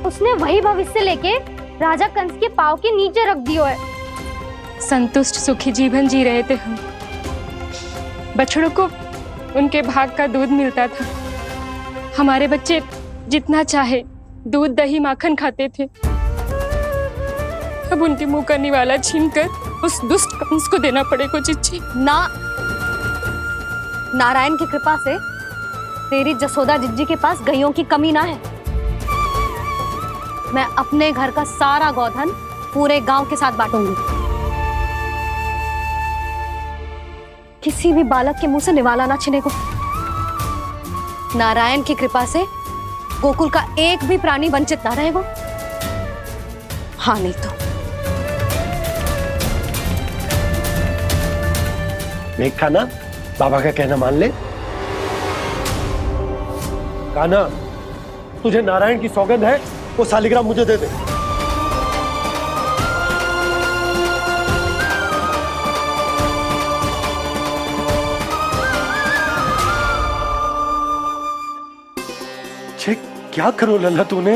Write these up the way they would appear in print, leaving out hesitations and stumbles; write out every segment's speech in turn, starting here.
उसने वही भविष्य लेके राजा कंस के पाँव के नीचे रख दियो है। संतुष्ट सुखी जीवन जी रहे थे हम। बछड़ों को उनके भाग का दूध मिलता था। हमारे बच्चे जितना चाहे दूध दही माखन खाते थे। अब उनके मुंह का निवाला छीनकर उस दुष्ट कंस को देना पड़ेगा चिच्ची। ना, नारायण की कृपा से तेरी जसोदा जिज्जी के पास गैयों की कमी ना है। मैं अपने घर का सारा गोधन पूरे गांव के साथ बांटूंगी। किसी भी बालक के मुंह से निवाला ना छिने को। नारायण की कृपा से गोकुल का एक भी प्राणी वंचित ना रहेगा। हाँ नहीं तो देख कान्हा, बाबा का कहना मान ले। कान्हा, तुझे नारायण की सौगंध है, वो शालिग्राम मुझे दे दे। क्या करो लल्ला तूने?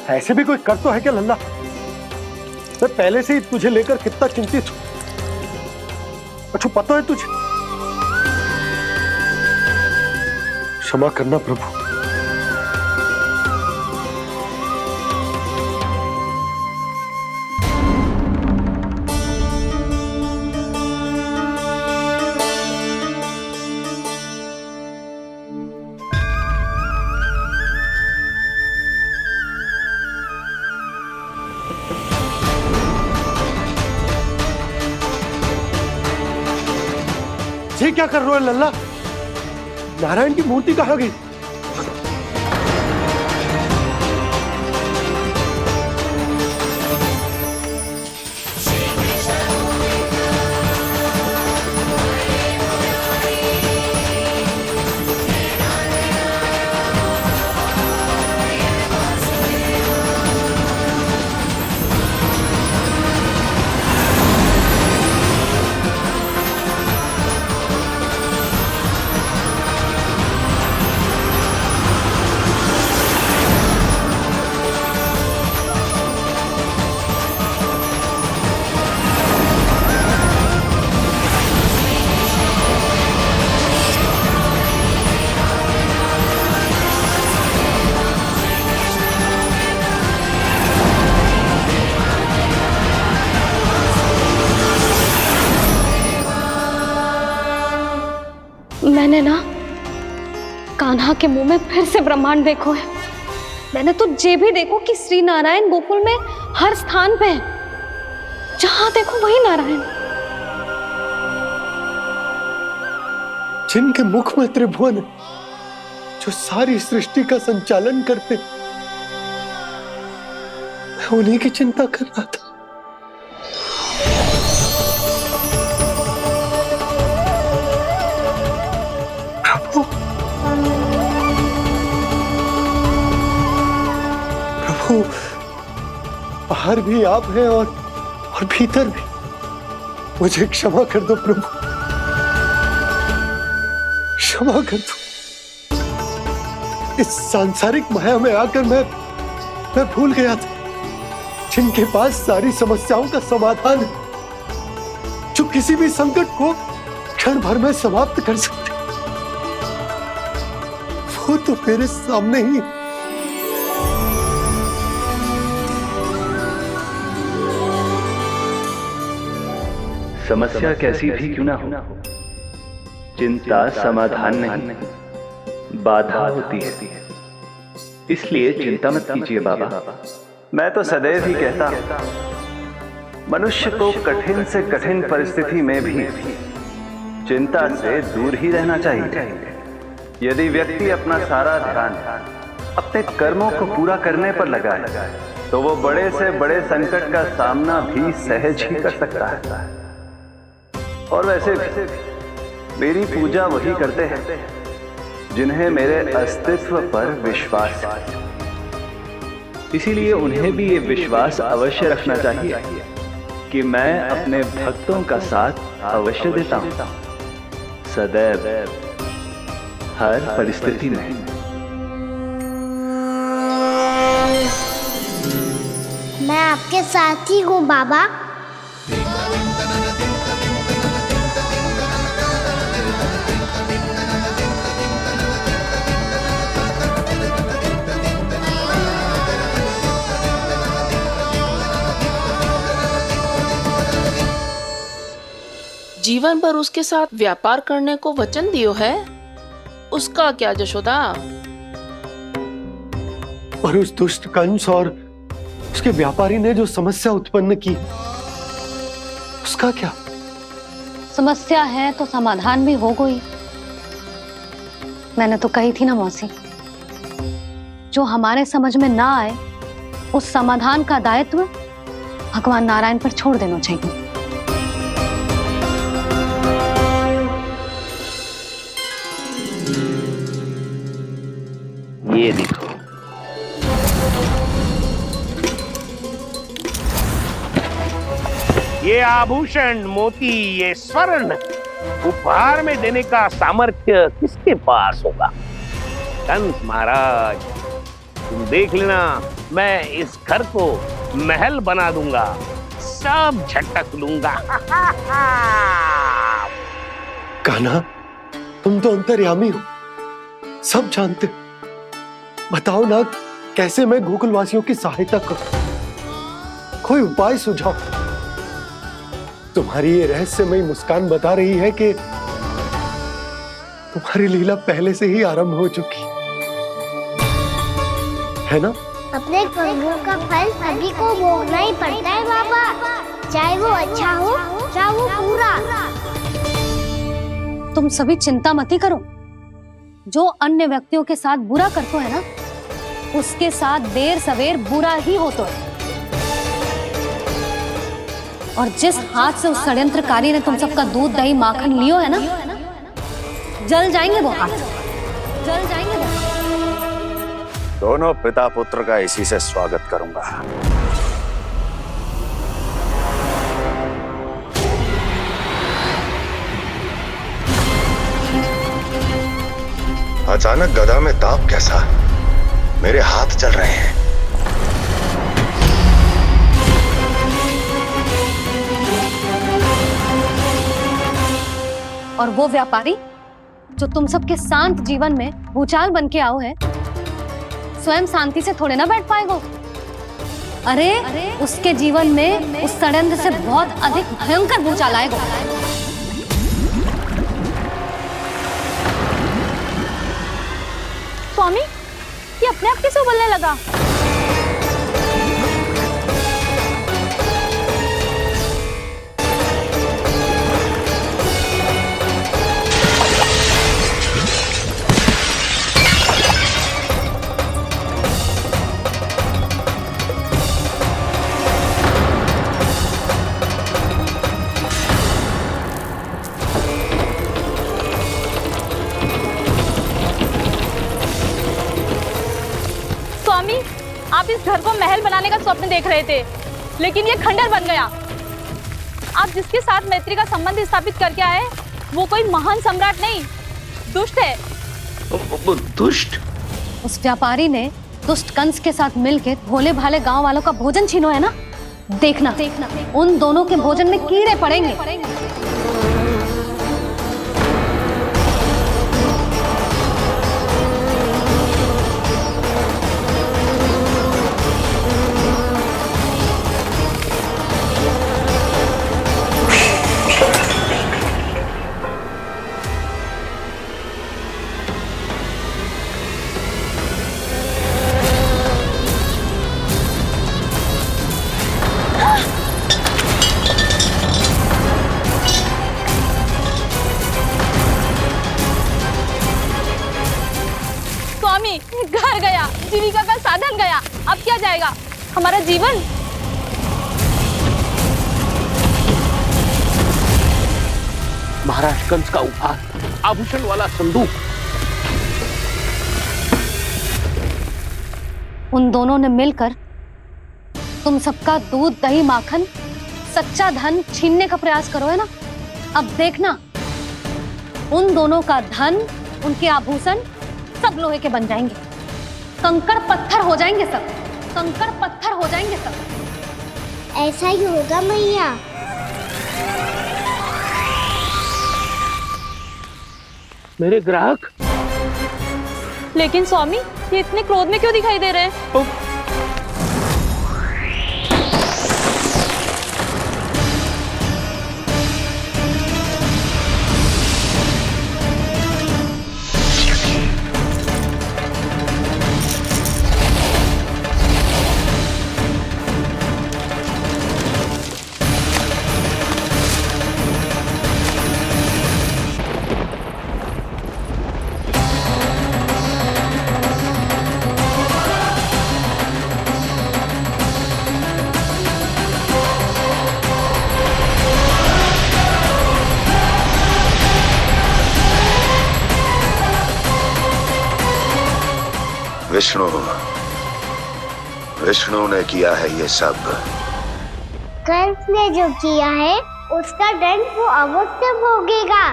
ऐसे भी कोई कर तो है क्या लल्ला? मैं पहले से ही तुझे लेकर कितना चिंतित हूं। अच्छा पता है तुझे? क्षमा करना प्रभु। ये क्या कर रहे हो लल्ला? नारायण की मूर्ति कहाँ गई? मैंने ना कान्हा के मुंह में फिर से ब्रह्मांड देखो है। मैंने तो ये भी देखो कि श्री नारायण गोकुल में हर स्थान पे है। जहां देखो वही नारायण। जिनके मुख में त्रिभुवन है, जो सारी सृष्टि का संचालन करते, मैं उन्हीं की चिंता कर रहा था। प्रभु, बाहर भी आप हैं और भीतर भी। मुझे क्षमा कर दो प्रभु, क्षमा कर दो। इस सांसारिक माया में आकर मैं भूल गया था जिनके पास सारी समस्याओं का समाधान है, जो किसी भी संकट को क्षण भर में समाप्त कर सकते, वो तो मेरे सामने ही है। समस्या कैसी भी क्यों ना हो, चिंता समाधान नहीं, बाधा होती है। इसलिए चिंता मत कीजिए बाबा। मैं तो सदैव ही कहता हूं, मनुष्य को कठिन से कठिन परिस्थिति में भी चिंता से दूर ही रहना चाहिए। यदि व्यक्ति अपना सारा ध्यान अपने कर्मों को पूरा करने पर लगाए, तो वो बड़े से बड़े संकट का सामना भी सहज ही कर सकता है। और वैसे भी मेरी पूजा वही करते हैं जिन्हें मेरे अस्तित्व पर विश्वास है। इसीलिए उन्हें भी ये विश्वास अवश्य रखना चाहिए कि मैं अपने भक्तों का साथ अवश्य देता हूं, सदैव, हर परिस्थिति में। आपके साथ ही हूँ बाबा। जीवन भर उसके साथ व्यापार करने को वचन दियो है, उसका क्या जशोदा? और उस दुष्ट कंस और उसके व्यापारी ने जो समस्या उत्पन्न की, उसका क्या? समस्या है तो समाधान भी हो गई। मैंने तो कही थी ना मौसी, जो हमारे समझ में ना आए उस समाधान का दायित्व भगवान नारायण पर छोड़ देना चाहिए। ये देखो, ये आभूषण, मोती, ये स्वर्ण उपहार में देने का सामर्थ्य किसके पास होगा? कंस महाराज, तुम देख लेना, मैं इस घर को महल बना दूंगा, सब झटक लूंगा। कान्हा, तुम तो अंतर्यामी हो, सब जानते। बताओ ना, कैसे मैं गोकुलवासियों की सहायता करूं? कोई उपाय सुझाओ। तुम्हारी ये रहस्यमयी मुस्कान बता रही है कि तुम्हारी लीला पहले से ही आरंभ हो चुकी है ना? अपने कर्मों का फल सभी को भोगना ही पड़ता है बाबा, चाहे वो अच्छा हो चाहे वो बुरा। तुम सभी चिंता मत ही करो। जो अन्य व्यक्तियों के साथ बुरा करते है ना, उसके साथ देर सवेर बुरा ही होता है। और जिस हाथ से उस षड्यंत्रकारी ने तुम सबका दूध दही माखन लियो है ना, जल जाएंगे वो हाथ, जल जाएंगे वो हाथ। दोनों पिता पुत्र का इसी से स्वागत करूंगा। अचानक गदा में ताप कैसा? मेरे हाथ चल रहे हैं। और वो व्यापारी जो तुम सबके शांत जीवन में भूचाल बन के आओ है, स्वयं शांति से थोड़े ना बैठ पाएगा। अरे उसके जीवन में उस षड्यंत्र से बहुत अधिक भयंकर भूचाल आएगा। स्वामी, ये अपने आप कैसे उबलने लगा? आप इस घर को महल बनाने का स्वप्न देख रहे थे, लेकिन ये खंडर बन गया। आप जिसके साथ मैत्री का संबंध स्थापित करके आए, वो कोई महान सम्राट नहीं, दुष्ट है। दुष्ट? उस व्यापारी ने दुष्ट कंस के साथ मिलकर भोले भाले गांव वालों का भोजन छीनो है ना। देखना उन दोनों के भोजन में कीड़े पड़ेंगे। घर गया, जीविका का साधन गया, अब क्या जाएगा हमारा जीवन? महाराज कंस का उपहार, आभूषण वाला संदूक। उन दोनों ने मिलकर तुम सबका दूध दही माखन सच्चा धन छीनने का प्रयास करो है ना। अब देखना उन दोनों का धन, उनके आभूषण सब लोहे के बन जाएंगे, कंकड़ पत्थर हो जाएंगे सब, कंकड़ पत्थर हो जाएंगे सब। ऐसा ही होगा मैया। मेरे ग्राहक। लेकिन स्वामी, ये इतने क्रोध में क्यों दिखाई दे रहे हैं? विष्णु, विष्णु ने किया है ये सब। कंस ने जो किया है उसका दंड वो अवश्य भोगेगा।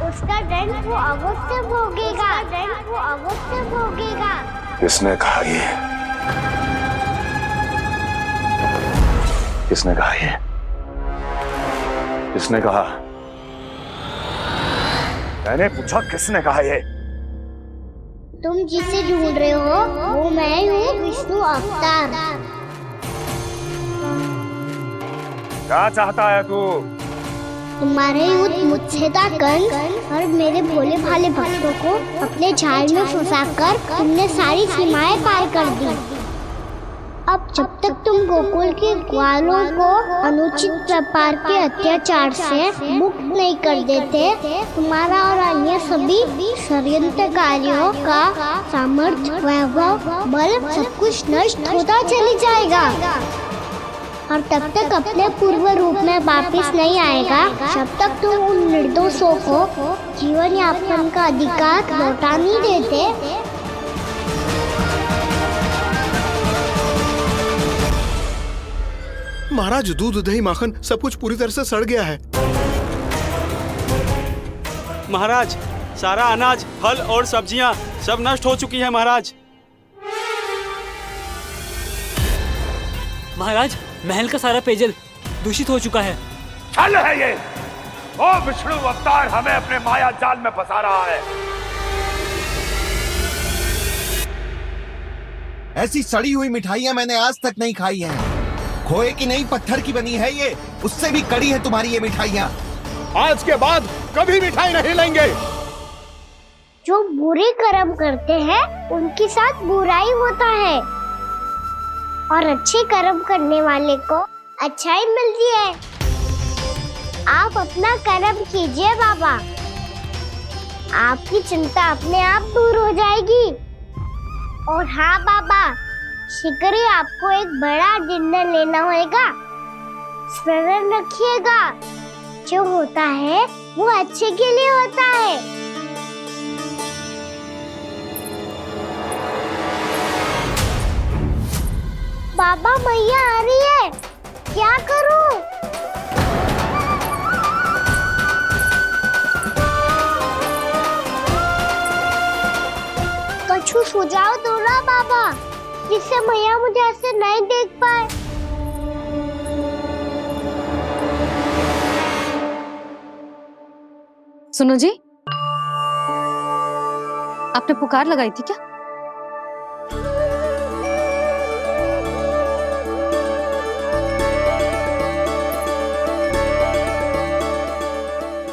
उसका दंड वो अवश्य भोगेगा। दंड वो अवश्य भोगेगा। किसने कहा ये? किसने कहा ये? किसने कहा? मैंने पूछा किसने कहा ये? तुम जिसे ढूंढ रहे हो वो मैं हूँ, विष्णु अवतार। क्या चाहता है तू? तुम्हारे युद्ध मुझसे था कंस, और मेरे भोले भाले भक्तों को अपने जाल में फंसाकर तुमने सारी सीमाएं पार कर दी। अब जब तक तुम गोकुल के ग्वालों को अनुचित प्रकार के अत्याचार से मुक्त नहीं कर देते, तुम्हारा और अन्य सभी षड्यंत्रकारियों का सामर्थ्य, वैभव, बल सब कुछ नष्ट होता चली जाएगा। और तब तक अपने पूर्व रूप में वापस नहीं आएगा जब तक तुम उन निर्दोषों को जीवन यापन का अधिकार लौटा नहीं देते। महाराज, दूध, दही, माखन सब कुछ पूरी तरह से सड़ गया है। महाराज, सारा अनाज, फल और सब्जियां सब नष्ट हो चुकी है महाराज। महाराज, महल का सारा पेयजल दूषित हो चुका है। छल है ये। ओ विष्णु अवतार हमें अपने माया जाल में फंसा रहा है। ऐसी सड़ी हुई मिठाइयां मैंने आज तक नहीं खाई हैं। खोए की नहीं, पत्थर की बनी है ये, उससे भी कड़ी है तुम्हारी ये मिठाइयां। आज के बाद कभी मिठाई नहीं लेंगे। जो बुरे कर्म करते हैं उनके साथ बुराई होता है, और अच्छे कर्म करने वाले को अच्छाई मिलती है। आप अपना कर्म कीजिए बाबा, आपकी चिंता अपने आप दूर हो जाएगी। और हाँ बाबा, शीघ्र ही आपको एक बड़ा डिनर लेना होगा। स्मरण रखिएगा, जो होता है वो अच्छे के लिए होता है। बाबा, मैया आ रही है, क्या करूं? कछु सुझाव दो ना बाबा, जिससे मैया मुझे ऐसे नहीं देख पाए। सुनो जी, आपने पुकार लगाई थी क्या?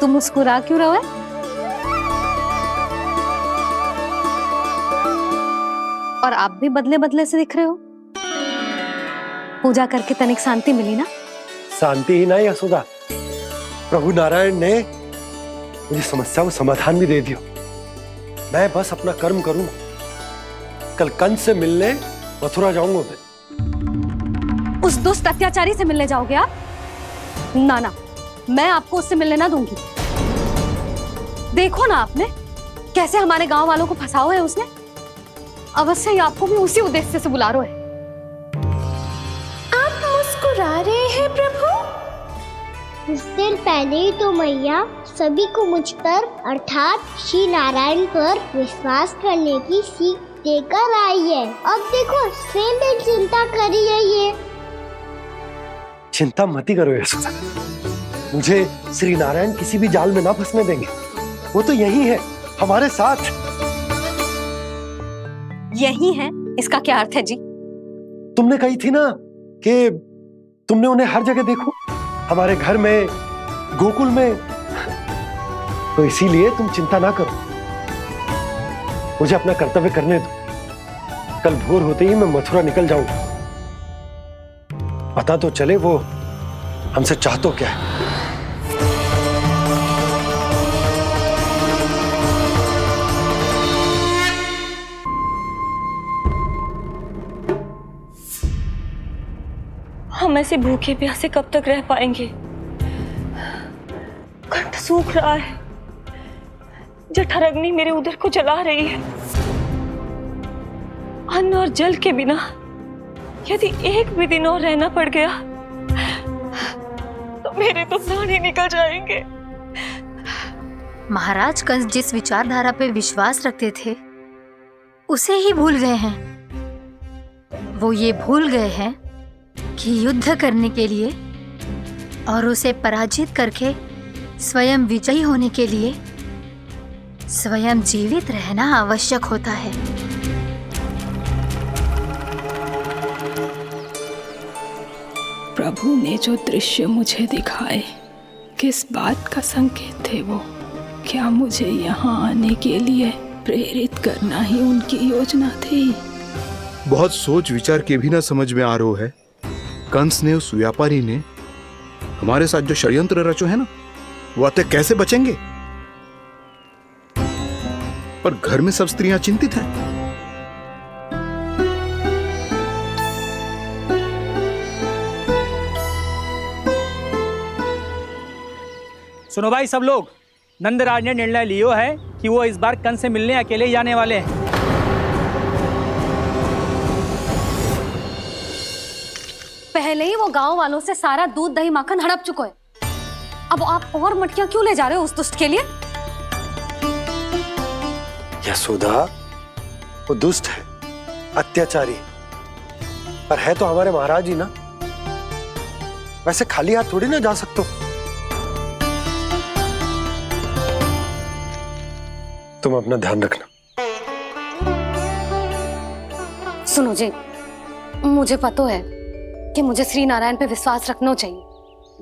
तुम मुस्कुरा क्यों रहे हो? और आप भी बदले बदले से दिख रहे हो। पूजा करके तनिक शांति मिली ना? शांति ही नहीं यशोदा, प्रभु नारायण ने मुझे समस्या को समाधान भी दे दिया। मैं बस अपना कर्म करूंगा। कल कंस से मिलने मथुरा जाऊंगा मैं। उस दुष्ट अत्याचारी से मिलने जाओगे आप? ना ना, मैं आपको उससे मिलने ना दूंगी। देखो ना आपने कैसे हमारे गांव वालों को फंसाओ है उसने। अवश्य ही आपको भी उसी उद्देश्य से बुला रहा है। आप मुस्कुरा रहे हैं प्रभु? कुछ देर पहले ही तो मैया सभी को मुझ पर अर्थात श्री नारायण पर विश्वास करने की सीख देकर आई है। अब देखो स्वयं चिंता करी है ये। चिंता मत ही करो यशोदा। मुझे श्री नारायण किसी भी जाल में ना फंसने देंगे। वो तो यही है, हमारे साथ। यही है, इसका क्या अर्थ है जी? तुमने कही थी ना कि तुमने उन्हें हर जगह देखो, हमारे घर में, गोकुल में। तो इसीलिए तुम चिंता ना करो, मुझे अपना कर्तव्य करने दो। कल भोर होते ही मैं मथुरा निकल जाऊंगा। पता तो चले वो हमसे चाहतो क्या है। हम ऐसे भूखे प्यासे कब तक रह पाएंगे? कंठ सूख रहा है, जठराग्नि मेरे उदर को जला रही है। अन्न और जल के बिना यदि एक भी दिन और रहना पड़ गया तो मेरे तो प्राण ही निकल जाएंगे। महाराज कंस जिस विचारधारा पे विश्वास रखते थे उसे ही भूल गए हैं। वो ये भूल गए हैं कि युद्ध करने के लिए और उसे पराजित करके स्वयं विजयी होने के लिए स्वयं जीवित रहना आवश्यक होता है। प्रभु ने जो दृश्य मुझे दिखाए, किस बात का संकेत थे वो? क्या मुझे यहाँ आने के लिए प्रेरित करना ही उनकी योजना थी? बहुत सोच विचार के भी ना समझ में आ रहा है। कंस ने, उस व्यापारी ने हमारे साथ जो षड्यंत्र रचो है ना, वो आते कैसे बचेंगे? पर घर में सब स्त्रियां चिंतित हैं। सुनो भाई सब लोग, नंदराज ने निर्णय लियो है कि वो इस बार कंस से मिलने अकेले ही जाने वाले हैं। पहले ही वो गांव वालों से सारा दूध दही माखन हड़प चुके हैं। अब आप और मटकियां क्यों ले जा रहे हो उस दुष्ट के लिए? यशोदा, वो दुष्ट है, अत्याचारी, पर है तो हमारे महाराज ही ना। वैसे खाली हाथ थोड़ी ना जा सकते। तुम अपना ध्यान रखना। सुनो जी, मुझे पता है कि मुझे श्री नारायण पे विश्वास रखना चाहिए,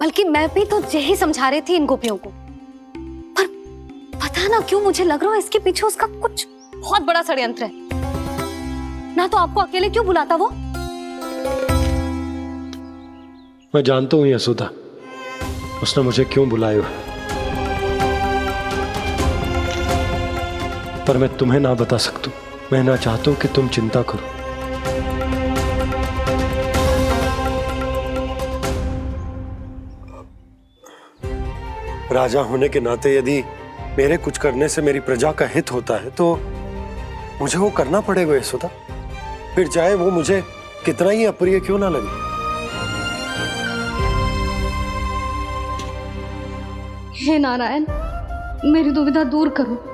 बल्कि मैं भी तो यही समझा रही थी इन गोपियों को। पर पता ना क्यों मुझे लग रहा है इसके पीछे उसका कुछ बहुत बड़ा षड्यंत्र है। ना तो आपको अकेले क्यों बुलाता वो? मैं जानता हूं यशोदा, उसने मुझे क्यों बुलाया है, पर मैं तुम्हें ना बता सकता। मैं ना चाहता हूं कि तुम चिंता करो। राजा होने के नाते यदि मेरे कुछ करने से मेरी प्रजा का हित होता है तो मुझे वो करना पड़ेगा यशोदा, फिर चाहे वो मुझे कितना ही अप्रिय क्यों ना लगे। हे नारायण, मेरी दुविधा दूर करो।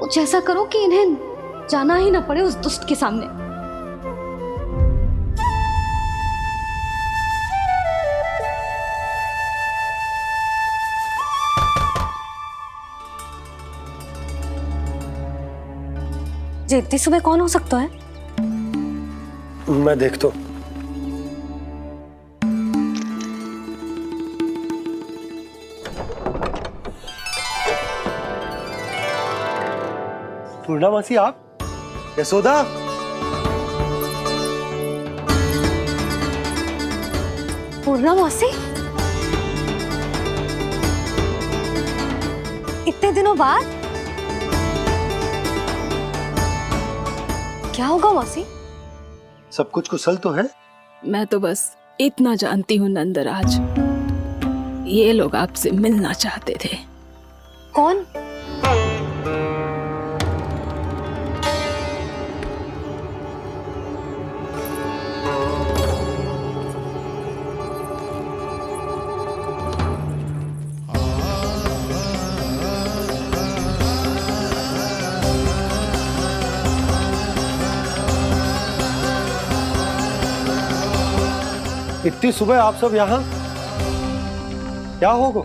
कुछ ऐसा करो कि इन्हें जाना ही ना पड़े उस दुष्ट के सामने। जी इतनी सुबह कौन हो सकता है? मैं देखता हूं। पूर्णामासी, आप? यशोदा, पूर्णामासी, इतने दिनों बाद? क्या होगा मौसी? सब कुछ कुशल तो है? मैं तो बस इतना जानती हूँ नंदराज, ये लोग आपसे मिलना चाहते थे। कौन? इतनी सुबह आप सब यहाँ? क्या होगा?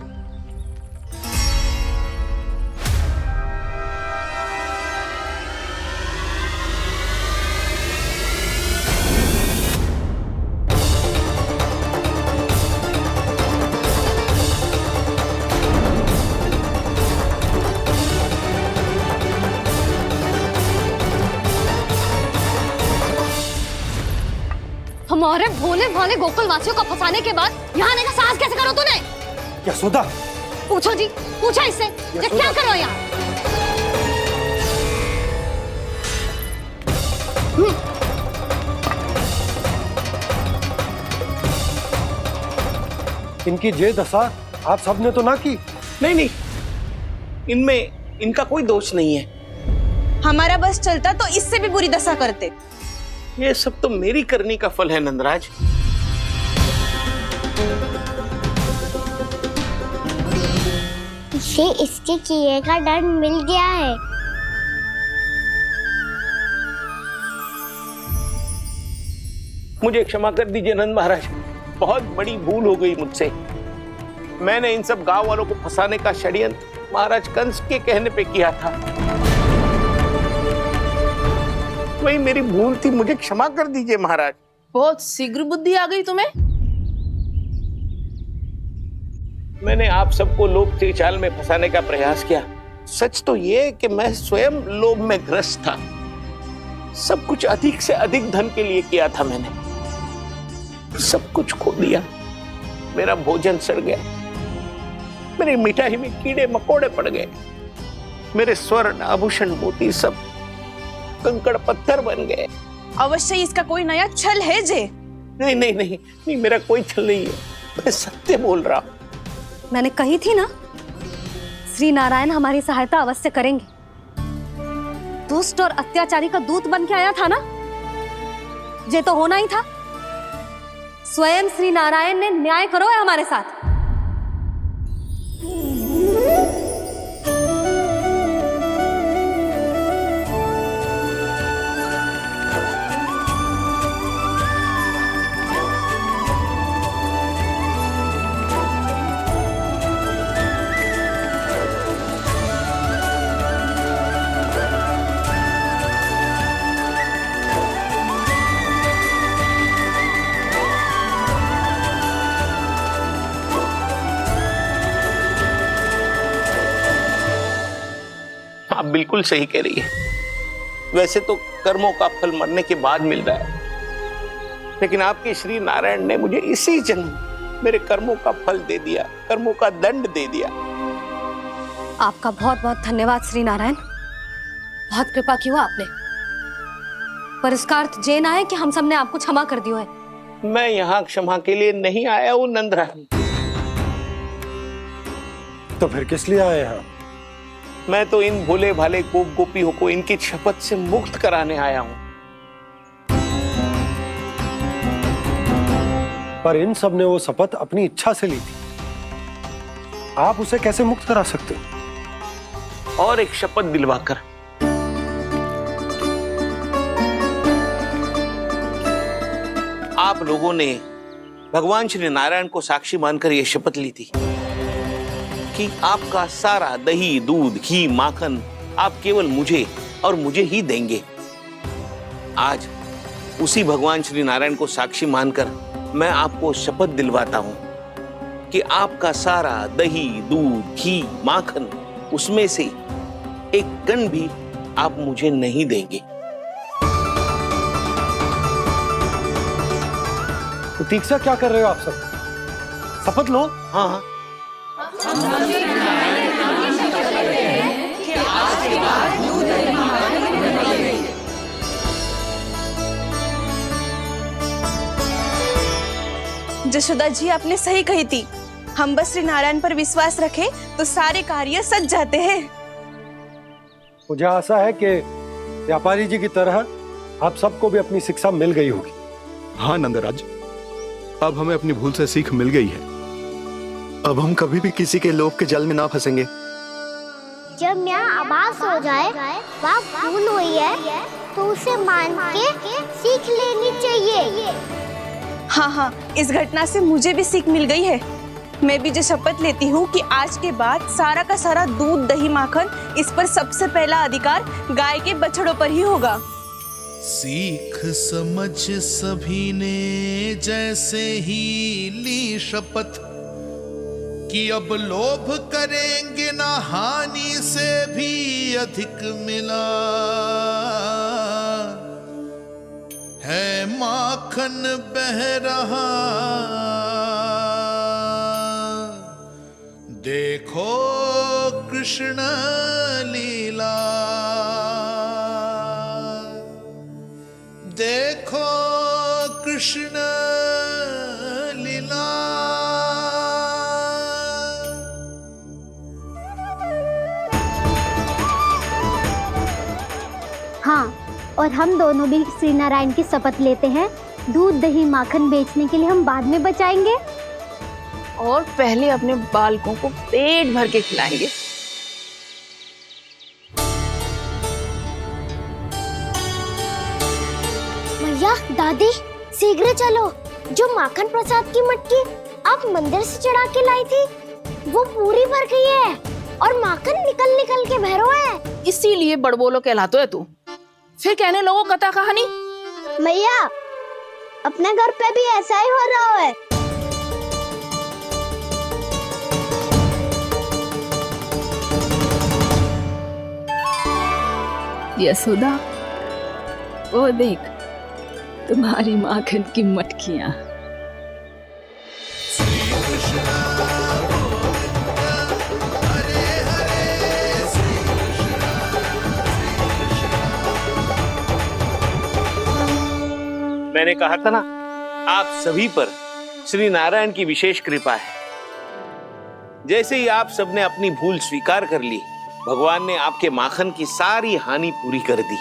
हमारे भोले भाले गोकुल वासियों को फंसाने के बाद यहाँ आने का साहस कैसे करो तूने? यशोदा, पूछो जी, पूछो इससे ये क्या करो यहाँ? इनकी ये दशा आप सबने तो ना की? नहीं नहीं, इनमें इनका कोई दोष नहीं है। हमारा बस चलता तो इससे भी बुरी दशा करते। ये सब तो मेरी करनी का फल है नंदराज। इसे इसके किए का दंड मिल गया है। मुझे क्षमा कर दीजिए नंद महाराज, बहुत बड़ी भूल हो गई मुझसे। मैंने इन सब गांव वालों को फंसाने का षड्यंत्र महाराज कंस के कहने पे किया था। वही मेरी भूल थी, मुझे क्षमा कर दीजिए महाराज। बहुत शीघ्र बुद्धि आ गई तुम्हें। मैंने आप सबको लोभ के जाल में फंसाने का प्रयास किया। सच तो ये कि मैं स्वयं लोभ में ग्रस्त था। सब कुछ अधिक से अधिक धन के लिए किया था मैंने। सब कुछ खो दिया। मेरा भोजन सड़ गया, मेरी मिठाई में कीड़े मकोड़े पड़ गए, मेरे स्वर्ण आभूषण मोती सब कंकड़ पत्थर बन गए। अवश्य इसका कोई नया छल है जे। नहीं नहीं नहीं नहीं, मेरा कोई छल नहीं है, मैं सत्य बोल रहा हूं। मैंने कही थी ना, श्री नारायण हमारी सहायता अवश्य करेंगे। दुष्ट और अत्याचारी का दूत बन के आया था ना, ये तो होना ही था। स्वयं श्री नारायण ने न्याय करो है हमारे साथ। आप बिल्कुल सही कह रही है। वैसे तो कर्मों का फल मरने के बाद मिल रहा है, लेकिन आपके श्री नारायण ने मुझे इसी जन्म मेरे कर्मों का फल दे दिया, कर्मों का दंड दे दिया। आपका बहुत बहुत धन्यवाद श्री नारायण, बहुत कृपा की हो आपने। पर इसका अर्थ ये ना है कि हम सबने आपको क्षमा कर दिया है। मैं यहाँ क्षमा के लिए नहीं आया हूँ नंदरानी। तो फिर किस लिए आए हैं? मैं तो इन भोले भाले गोप गोपियों को इनकी शपथ से मुक्त कराने आया हूं। पर इन सब ने वो शपथ अपनी इच्छा से ली थी, आप उसे कैसे मुक्त करा सकते? और एक शपथ दिलवाकर। आप लोगों ने भगवान श्री नारायण को साक्षी मानकर यह शपथ ली थी कि आपका सारा दही, दूध, घी, माखन आप केवल मुझे और मुझे ही देंगे। आज उसी भगवान श्री नारायण को साक्षी मानकर मैं आपको शपथ दिलवाता हूं कि आपका सारा दही, दूध, घी, माखन उसमें से एक कण भी आप मुझे नहीं देंगे। प्रतीक्षा क्या कर रहे हो आप सब? शपथ लो। हाँ हाँ, जशोदा जी आपने सही कही थी। हम बस श्री नारायण पर विश्वास रखें तो सारे कार्य सज जाते हैं। मुझे आशा है कि व्यापारी जी की तरह आप सबको भी अपनी शिक्षा मिल गई होगी। हाँ नंदराज, अब हमें अपनी भूल से सीख मिल गई है। अब हम कभी भी किसी के लोभ के जल में ना फंसेंगे। जब यहाँ आभास हो जाए वहाँ भूल हुई है तो उसे मान के सीख लेनी चाहिए। हाँ हाँ, इस घटना से मुझे भी सीख मिल गई है। मैं भी जो शपथ लेती हूँ कि आज के बाद सारा का सारा दूध दही माखन इस पर सबसे पहला अधिकार गाय के बछड़ों पर ही होगा। सीख समझ सभी ने जैसे ही ली शपथ कि अब लोभ करेंगे ना हानि से भी अधिक मिला है माखन बह रहा देखो कृष्ण लीला देखो कृष्ण लीला। हाँ, और हम दोनों भी श्री नारायण की शपथ लेते हैं, दूध दही माखन बेचने के लिए हम बाद में बचाएंगे और पहले अपने बालकों को पेट भर के खिलाएंगे। भैया दादी शीघ्र चलो, जो माखन प्रसाद की मटकी आप मंदिर से चढ़ा के लाई थी वो पूरी भर गई है और माखन निकल निकल के बह रहा है। इसीलिए बड़बोलो कहलाते है तू। फिर कहने लोगों कथा कहानी। भैया अपने घर पे भी ऐसा ही हो रहा है। यशोदा, वो देख तुम्हारी माखन की मटकियां। मैंने कहा था ना, आप सभी पर श्री नारायण की विशेष कृपा है। जैसे ही आप सबने अपनी भूल स्वीकार कर ली, भगवान ने आपके माखन की सारी हानि पूरी कर दी।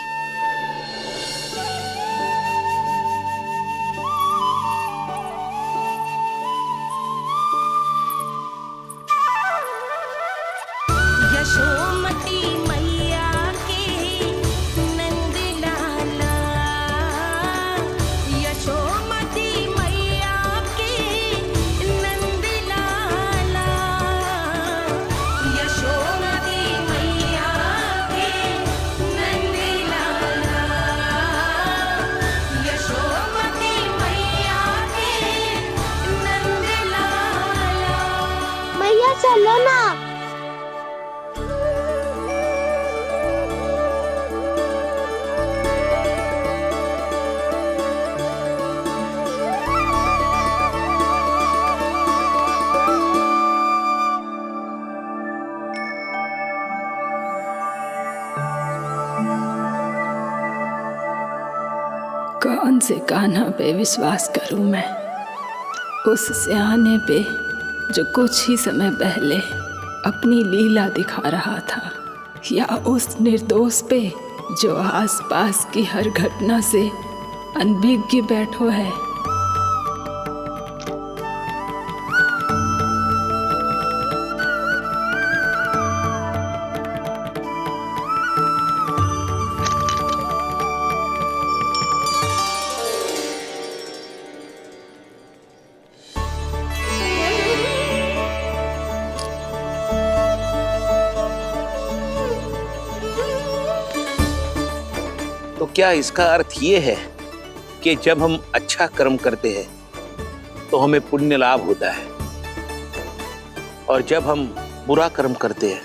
यशोमती मैया के नंद लाला, यशोमती मैया के नंद लाला, यशोमती मैया के नंद लाला, यशोमती मैया के नंद लाला। मैया चलो ना। कौन से कान्हा पे विश्वास करूं मैं, उस सियाने पे जो कुछ ही समय पहले अपनी लीला दिखा रहा था, या उस निर्दोष पे जो आसपास की हर घटना से अनभिज्ञ बैठो है। तो क्या इसका अर्थ ये है कि जब हम अच्छा कर्म करते हैं तो हमें पुण्य लाभ होता है, और जब हम बुरा कर्म करते हैं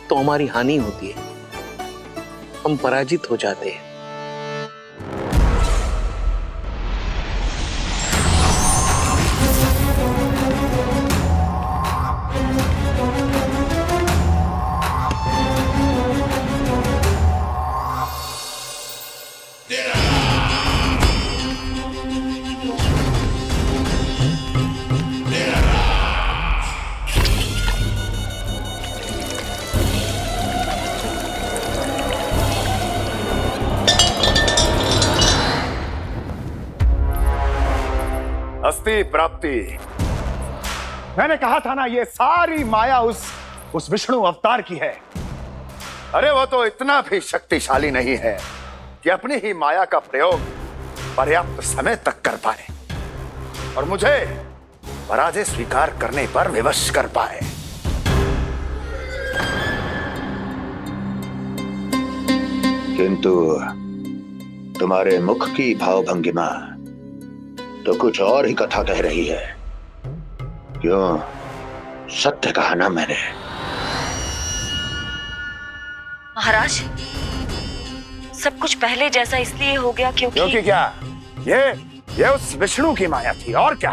तो हमारी हानि होती है, हम पराजित हो जाते हैं। अस्ति प्राप्ति। मैंने कहा था ना, ये सारी माया उस विष्णु अवतार की है। अरे वो तो इतना भी शक्तिशाली नहीं है कि अपनी ही माया का प्रयोग पर्याप्त समय तक कर पाए, और पराजय स्वीकार करने पर विवश कर पाए। किंतु तुम्हारे मुख की भावभंगिमा तो कुछ और ही कथा कह रही है। क्यों? सत्य कहा ना मैंने। महाराज, सब कुछ पहले जैसा इसलिए हो गया क्योंकि क्या? ये उस विष्णु की माया थी, और क्या?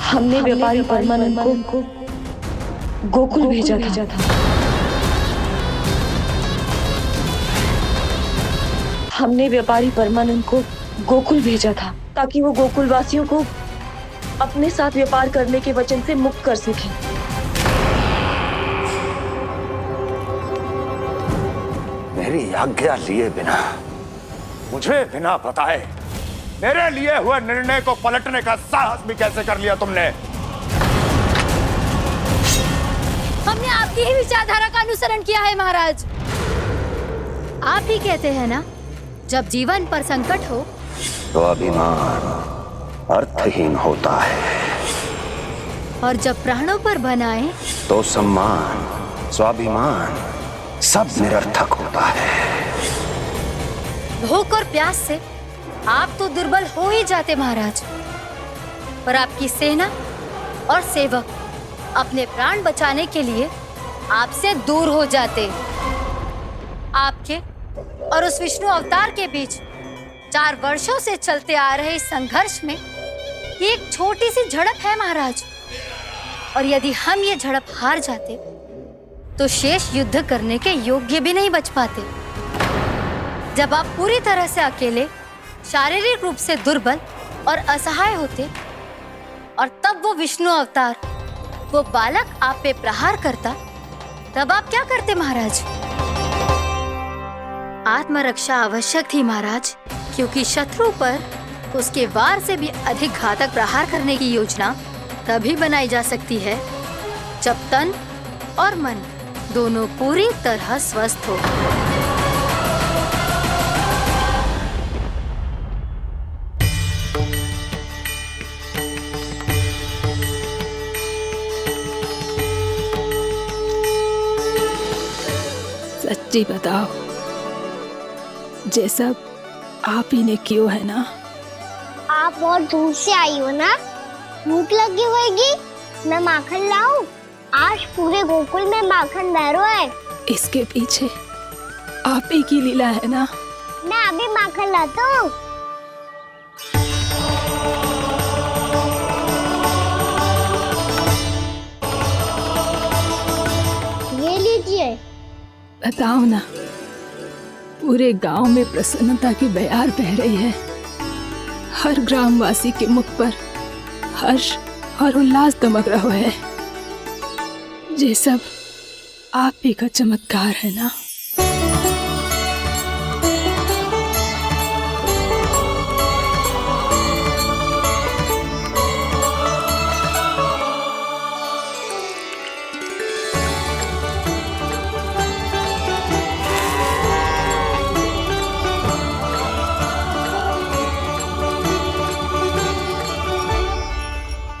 हमने व्यापारी परमानंद को गोकुल भेजा था। हमने व्यापारी परमानंद को गोकुल भेजा था ताकि वो गोकुल वासियों को अपने साथ व्यापार करने के वचन से मुक्त कर सके। मेरी आज्ञा लिए बिना, मुझे बिना बताए मेरे लिए हुए निर्णय को पलटने का साहस भी कैसे कर लिया तुमने? हमने आपकी ही विचारधारा का अनुसरण किया है महाराज। आप ही कहते हैं ना, जब जीवन पर संकट हो तो अभिमान अर्थहीन होता है, और जब प्राणों पर बनाए तो सम्मान स्वाभिमान सब निरर्थक होता है। भूख और प्यास से आप तो दुर्बल हो ही जाते महाराज, पर आपकी सेना और सेवक अपने प्राण बचाने के लिए आपसे दूर हो जाते। आपके और उस विष्णु अवतार के बीच 4 वर्षों से चलते आ रहे इस संघर्ष में ये एक छोटी सी झड़प है महाराज, और यदि हम ये झड़प हार जाते तो शेष युद्ध करने के योग्य भी नहीं बच पाते। जब आप पूरी तरह से अकेले, शारीरिक रूप से दुर्बल और असहाय होते, और तब वो विष्णु अवतार, वो बालक आप पे प्रहार करता, तब आप क्या करते महाराज? आत्मरक्षा आवश्यक थी महाराज, क्योंकि शत्रु पर उसके वार से भी अधिक घातक प्रहार करने की योजना तभी बनाई जा सकती है जब तन और मन दोनों पूरी तरह स्वस्थ हो। सच्ची बताओ, ये सब आप ही ने क्यों है ना? आप बहुत दूर से आई हो ना, भूख लगी होगी। मैं माखन लाऊं? आज पूरे गोकुल में माखन बह रहा है। इसके पीछे आप ही की लीला है ना? मैं अभी माखन लाता हूँ। ये लीजिए। बताओ ना, पूरे गांव में प्रसन्नता की बयार बह रही है। हर ग्रामवासी के मुख पर हर्ष और उल्लास दमक रहा है। ये सब आप ही का चमत्कार है ना?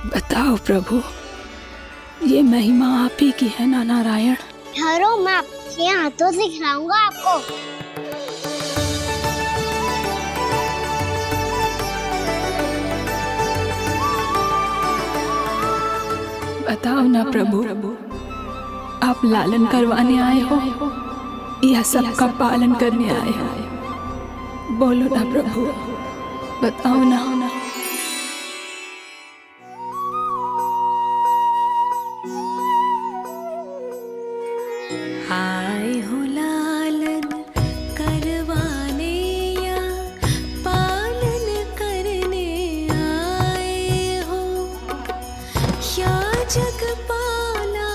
बताओ प्रभु, ये महिमा आप ही की है ना नारायण? ठहरो, मैं आपके हाथों से खिलाऊंगा आपको। बताओ ना प्रभु, आप लालन करवाने आए हो या सबका पालन करने आए हो? बोलो ना प्रभु, बताओ ना। आए हो लालन करवाने या पालन करने आए हो, या जगपाला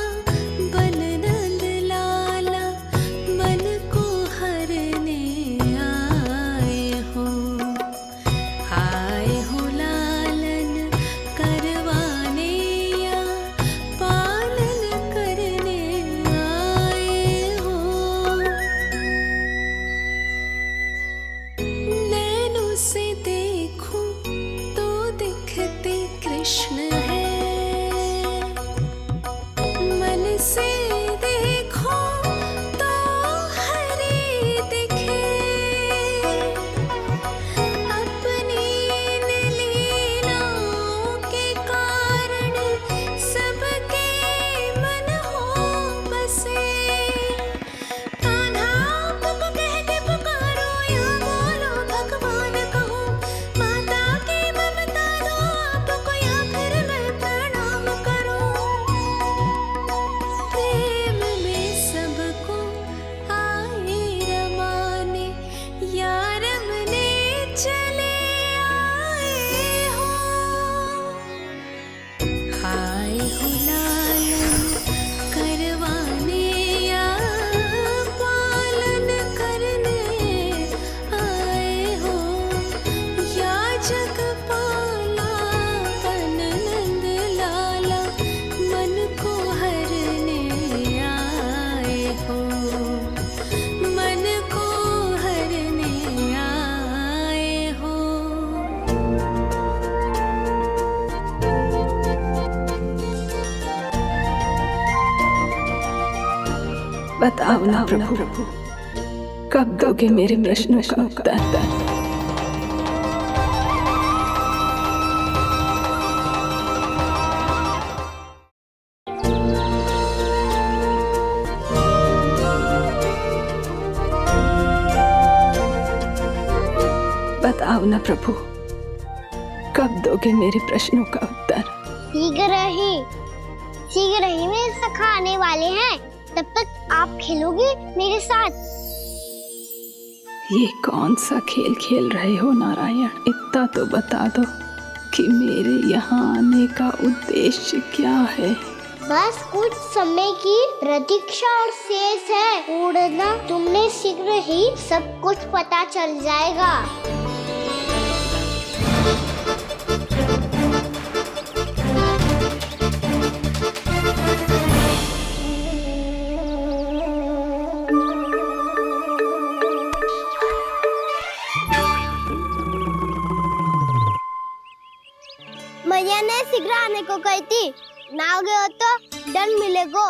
बन नंद लाला मन को हरने आए हो। आए जग पाला तन नंद लाला मन को हरने आए हो, मन को हरने आए हो। बताओ ना प्रभु, कब दोगे मेरे प्रश्नों का उत्तर? बताओ ना प्रभु, कब दोगे मेरे प्रश्नों का उत्तर? शीघ्र ही मेरे सखा आने वाले हैं, तब तक आप खेलोगे मेरे साथ। ये कौन सा खेल खेल रहे हो नारायण? इतना तो बता दो कि मेरे यहाँ आने का उद्देश्य क्या है? बस कुछ समय की प्रतीक्षा और शेष है। उड़ना तुमने शीघ्र ही सब कुछ पता चल जाएगा। मैया ने शीघ्र आने को कही थी, ना आ गए हो तो दंड मिलेगा।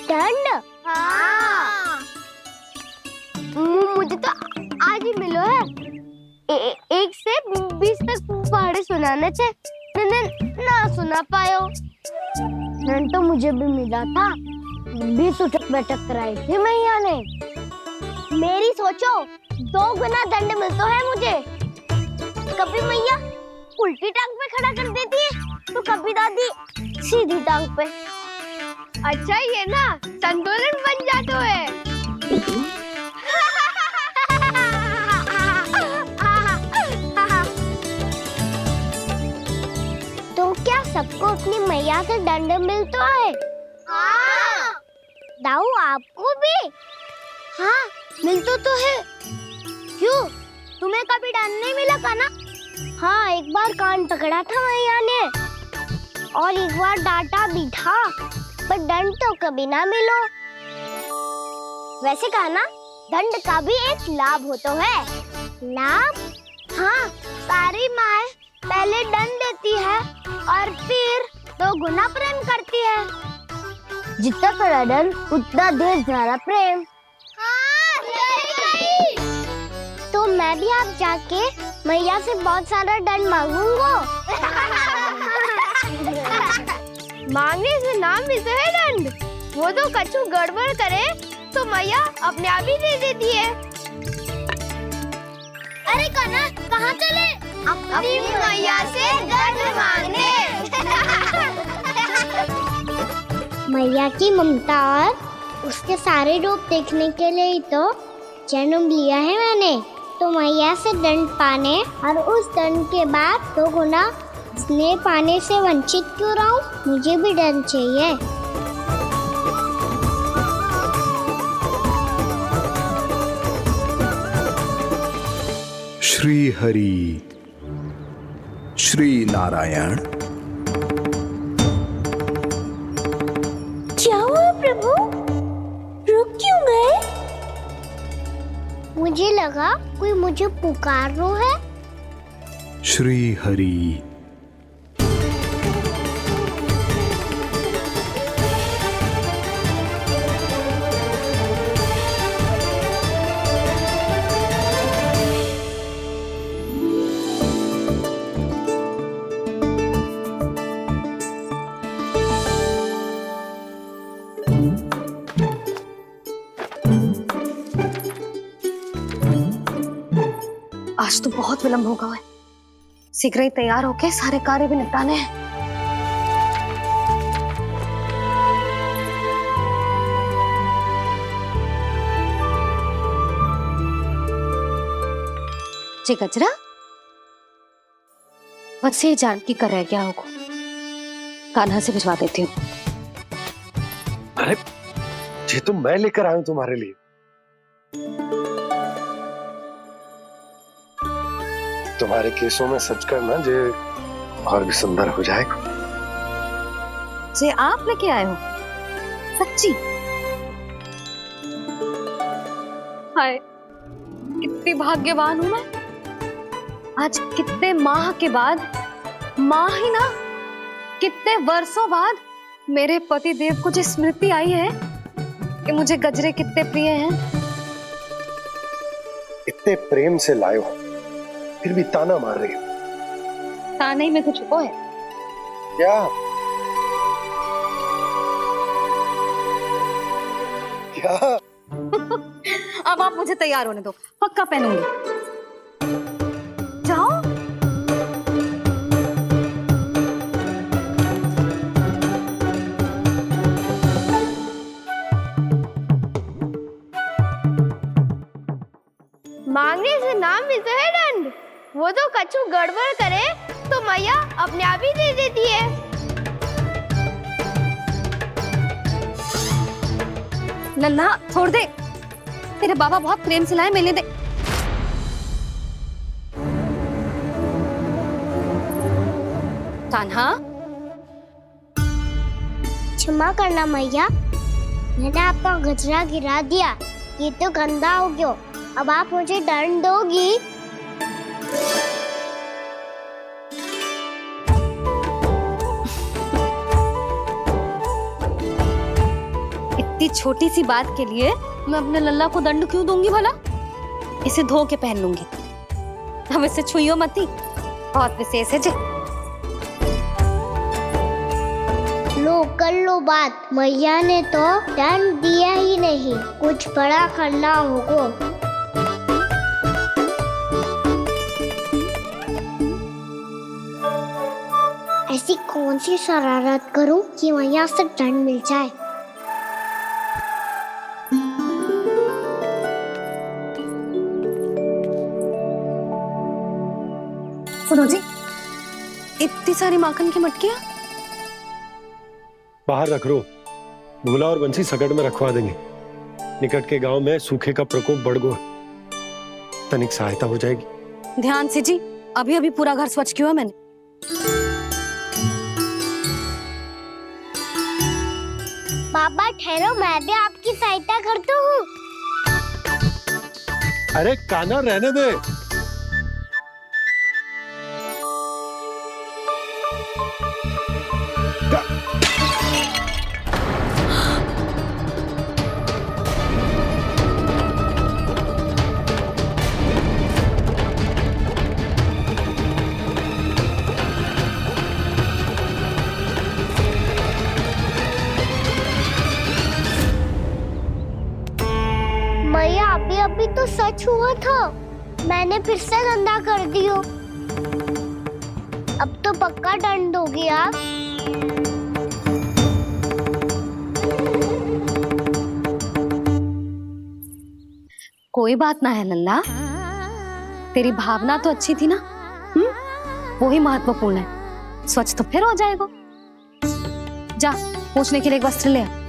दंड? हाँ। मुझे तो आज ही मिलो है। 1 से 20 तक पहाड़े सुनाने थे, मैंने ना सुना पायो। दंड तो मुझे भी मिला था, 20 उठक बैठक कराई थी मैया ने। मेरी सोचो 2 गुना दंड मिलता है मुझे। कभी मैया उल्टी टांग पे खड़ा कर देती है तो कभी दादी सीधी टांग पे। अच्छा ये ना संतुलन बन जाता है। तो क्या सबको अपनी मैया से दंड मिलता है? हाँ। दाऊ आपको भी? हाँ मिलता तो है। क्यों, तुम्हें कभी दंड नहीं मिला का ना? हाँ, एक बार कान पकड़ा था मैया ने और एक बार डांटा भी था, पर दंड तो कभी ना मिलो। वैसे कहा ना, दंड का भी एक लाभ होता है। लाभ? हाँ, सारी माँ पहले दंड देती है और फिर 2 गुना प्रेम करती है। जितना कड़ा दंड उतना देर ज्यादा प्रेम। हाँ, सही। तो मैं भी आप जाके मैया से बहुत सारा दंड मांगूंगा। मांगने से ना मिलता है दंड, वो तो कछु गड़बड़ करे तो मैया अपने आप ही दे देती है। अरे कना, कहाँ चले? अपनी मैया से दंड मांगने। मैया की ममता और उसके सारे रूप देखने के लिए ही तो जन्म लिया है मैंने। तो मैया से दंड पाने और उस दंड के बाद 2 गुना स्नेह पाने से वंचित क्यों रहूं? मुझे भी दंड चाहिए। श्री हरि, श्री नारायण। क्या हुआ प्रभु? रुक क्यों गए? मुझे लगा कोई मुझे पुकार रहा है। श्री हरि। आज तो बहुत विलंब होगा है, शीघ्र ही तैयार होके सारे कार्य भी निपटाने हैं। जी गजरा, बस ये जानकी कर रह गया होगा, कान्हा से भिजवा देती हूँ। अरे ये तो मैं लेकर आया हूं तुम्हारे लिए। तुम्हारे हमारे केसों में सच करना जे और भी सुंदर हो जाएगा। जे आप लेके आए हो सच्ची? हाय कितनी भाग्यवान हूं मैं। आज कितने माह के बाद, माह ही ना कितने वर्षों बाद मेरे पति देव को जो स्मृति आई है कि मुझे गजरे कितने प्रिय हैं। इतने प्रेम से लाए हो फिर भी ताना मार रही हो। ताने ही में कुछ छुपो है क्या? क्या? अब आप मुझे तैयार होने दो, पक्का पहनूंगी। जाओ। मांगने से नाम मिलता है दंड। वो तो कछु गड़बड़ करे तो मैया अपने आप ही दे देती है। लल्ला छोड़ दे, तेरे बाबा बहुत प्रेम से लाए, मिलने दे। कान्हा, क्षमा करना मैया, मैंने आपका गजरा गिरा दिया, ये तो गंदा हो गया। अब आप मुझे दंड दोगी? इतनी छोटी सी बात के लिए मैं अपने लल्ला को दंड क्यों दूंगी भला? इसे धो के पहन लूंगी। अब इसे छुइयो मती, बहुत विशेष है जी। लो कर लो बात, मैया ने तो दंड दिया ही नहीं, कुछ बड़ा करना होगा। ऐसी कौन सी शरारत करूं कि मैया से दंड मिल जाए? सुनो जी, इतनी सारी माखन की मटकियां बाहर रख रो, भूला और बंसी सकट में रखवा देंगे। निकट के गांव में सूखे का प्रकोप बढ़ गया, तनिक सहायता हो जाएगी। ध्यान से जी, अभी अभी पूरा घर स्वच्छ किया मैंने। पापा ठहरो, मैं भी आपकी सहायता करता हूँ। अरे कान्हा रहने दे। मैया अभी अभी तो सच हुआ था, मैंने फिर से गंदा कर दियो। अब तो पक्का दंड दोगी आप। कोई बात ना है लल्ला, तेरी भावना तो अच्छी थी ना, वो ही महत्वपूर्ण है। स्वच्छ तो फिर हो जाएगा। जा पूछने के लिए एक वस्त्र ले आ।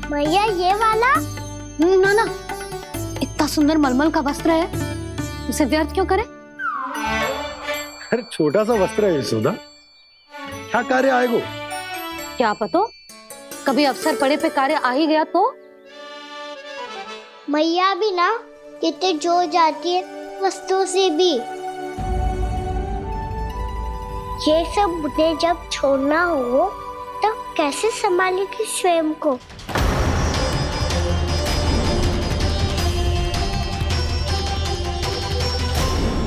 भैया ये वाला? ना ना, इतना सुंदर मलमल का वस्त्र है, उसे व्यर्थ क्यों करे? अरे छोटा सा वस्त्र है यशोदा, क्या कार्य आएगा? क्या पता, कभी अवसर पड़े पे कार्य आ ही गया तो? मैया भी ना कितने जो जाती है वस्तुओं से भी। ये सब मुझे जब छोड़ना हो तो कैसे संभालेगी स्वयं को?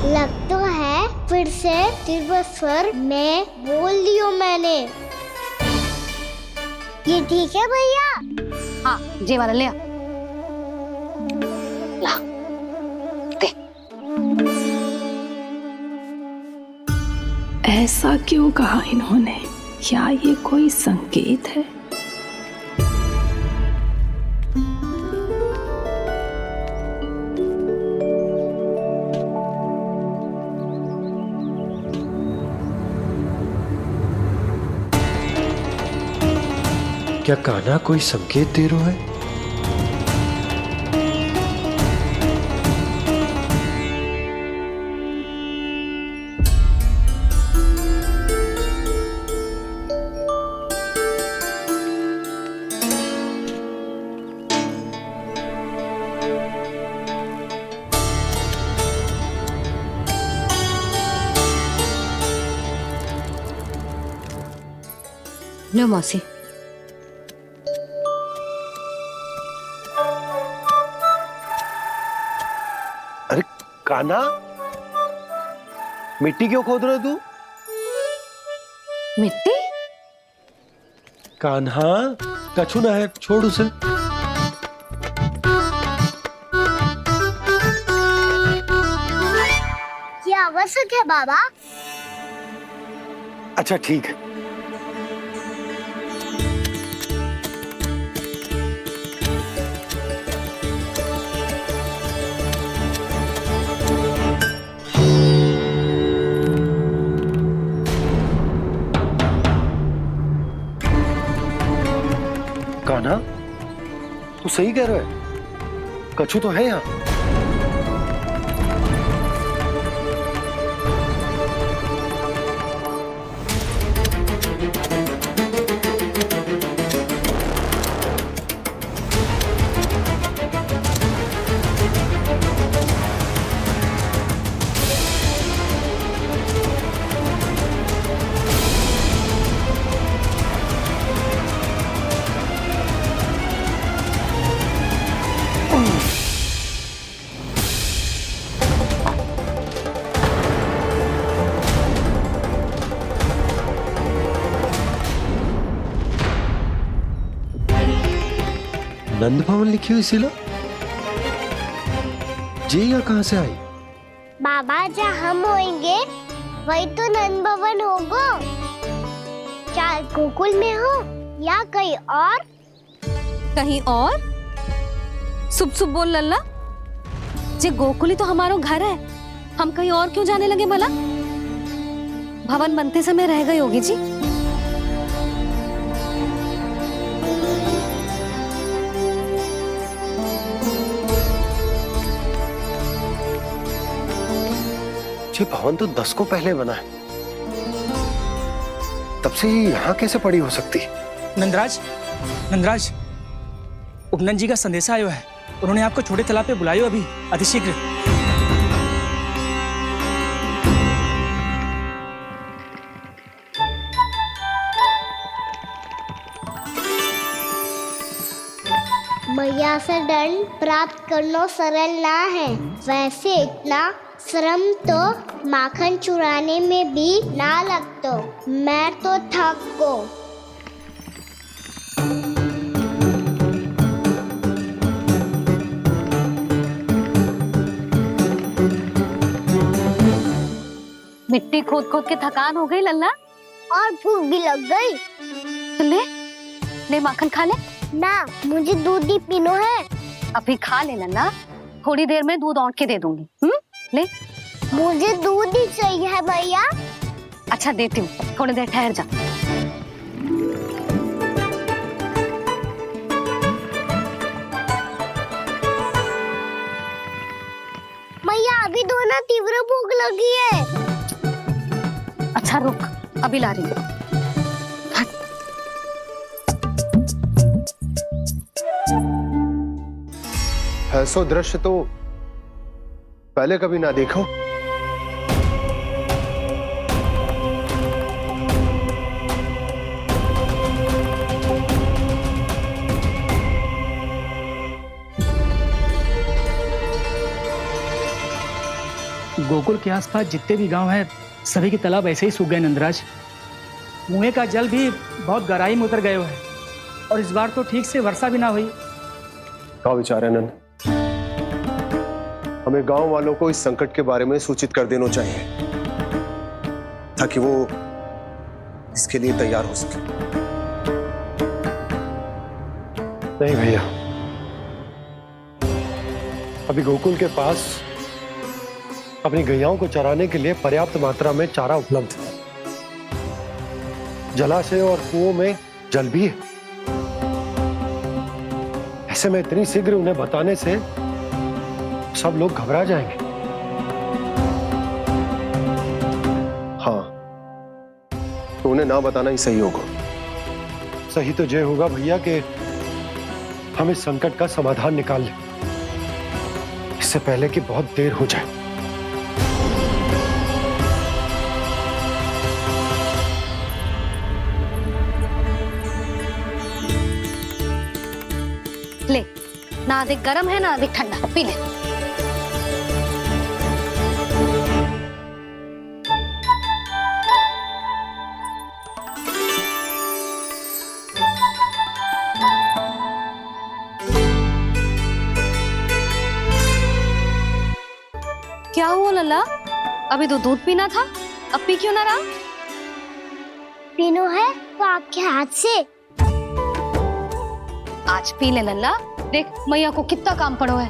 लग तो है फिर से तीव्र स्वर में बोल दियो मैंने। ये ठीक है भैया? हाँ, ये वाला ले आ। ला, दे। ऐसा क्यों कहा इन्होंने? क्या ये कोई संकेत है? क्या कान्हा कोई संकेत दे रहा है? लो मौसी। अरे कान्हा, मिट्टी क्यों खोद रहा है तू? मिट्टी? कान्हा, कछु ना है, छोड़ उसे। ये आवश्यक है बाबा। अच्छा ठीक है। कान्हा, तू सही कह रहा है, कछु तो है यहाँ। नंद भवन लिखी हुई सिला जी, या कहां से आई? बाबा जहाँ हम होंगे वही तो नंद भवन होगा। चाहे गोकुल में हो या कहीं और। कहीं और? सुब सुब बोल लल्ला। जे गोकुल ही तो हमारो घर है, हम कहीं और क्यों जाने लगे भला? भवन बनते समय रह गई होगी जी। ये भवन तो 10 को पहले बना है, तब से ही यहाँ कैसे पड़ी हो सकती? नंदराज, नंदराज, उपनंद जी का संदेशा आयो है। उन्होंने आपको छोटे तालाब पे बुलायो अभी, अतिशीघ्र। मैया से दंड प्राप्त करना सरल ना है। वैसे इतना श्रम तो माखन चुराने में भी ना लगतो। मैं तो थक गो। मिट्टी खोद खोद के थकान हो गई लल्ला, और भूख भी लग गई। तो ले माखन खा ले। ना, मुझे दूध ही पीनो है। अभी खा ले लल्ला, थोड़ी देर में दूध औंट के दे दूंगी। ले। मुझे दूध ही चाहिए है भैया। अच्छा देती हूँ, थोड़ी देर ठहर जा। मैया अभी दो ना, तीव्र भूख लगी है। अच्छा रुक, अभी ला रही हूँ। ऐसा दृश्य तो पहले कभी ना देखो। गोकुल के आसपास जितने भी गांव हैं, सभी के तालाब ऐसे ही सूख गए नंदराज। मुँह का जल भी बहुत गहराई में उतर गए है, और इस बार तो ठीक से वर्षा भी ना हुई। क्या विचार है नंद? हमें गांव वालों को इस संकट के बारे में सूचित कर देना चाहिए, ताकि वो इसके लिए तैयार हो सके। नहीं भैया, अभी गोकुल के पास अपनी गैयाओं को चराने के लिए पर्याप्त मात्रा में चारा उपलब्ध है। जलाशय और कुओं में जल भी है। ऐसे में इतनी शीघ्र उन्हें बताने से सब लोग घबरा जाएंगे। हाँ, तो उन्हें ना बताना ही सही होगा। सही तो ये होगा भैया कि हम इस संकट का समाधान निकाल लें, इससे पहले कि बहुत देर हो जाए। ना अधिक गर्म है ना अधिक ठंडा, पी ले। क्या हुआ लल्ला? अभी तो दूध पीना था, अब पी क्यों ना रहा? पीनो है तो आपके हाथ से। आज पी ले लल्ला, देख मैया को कितना काम पड़ो है।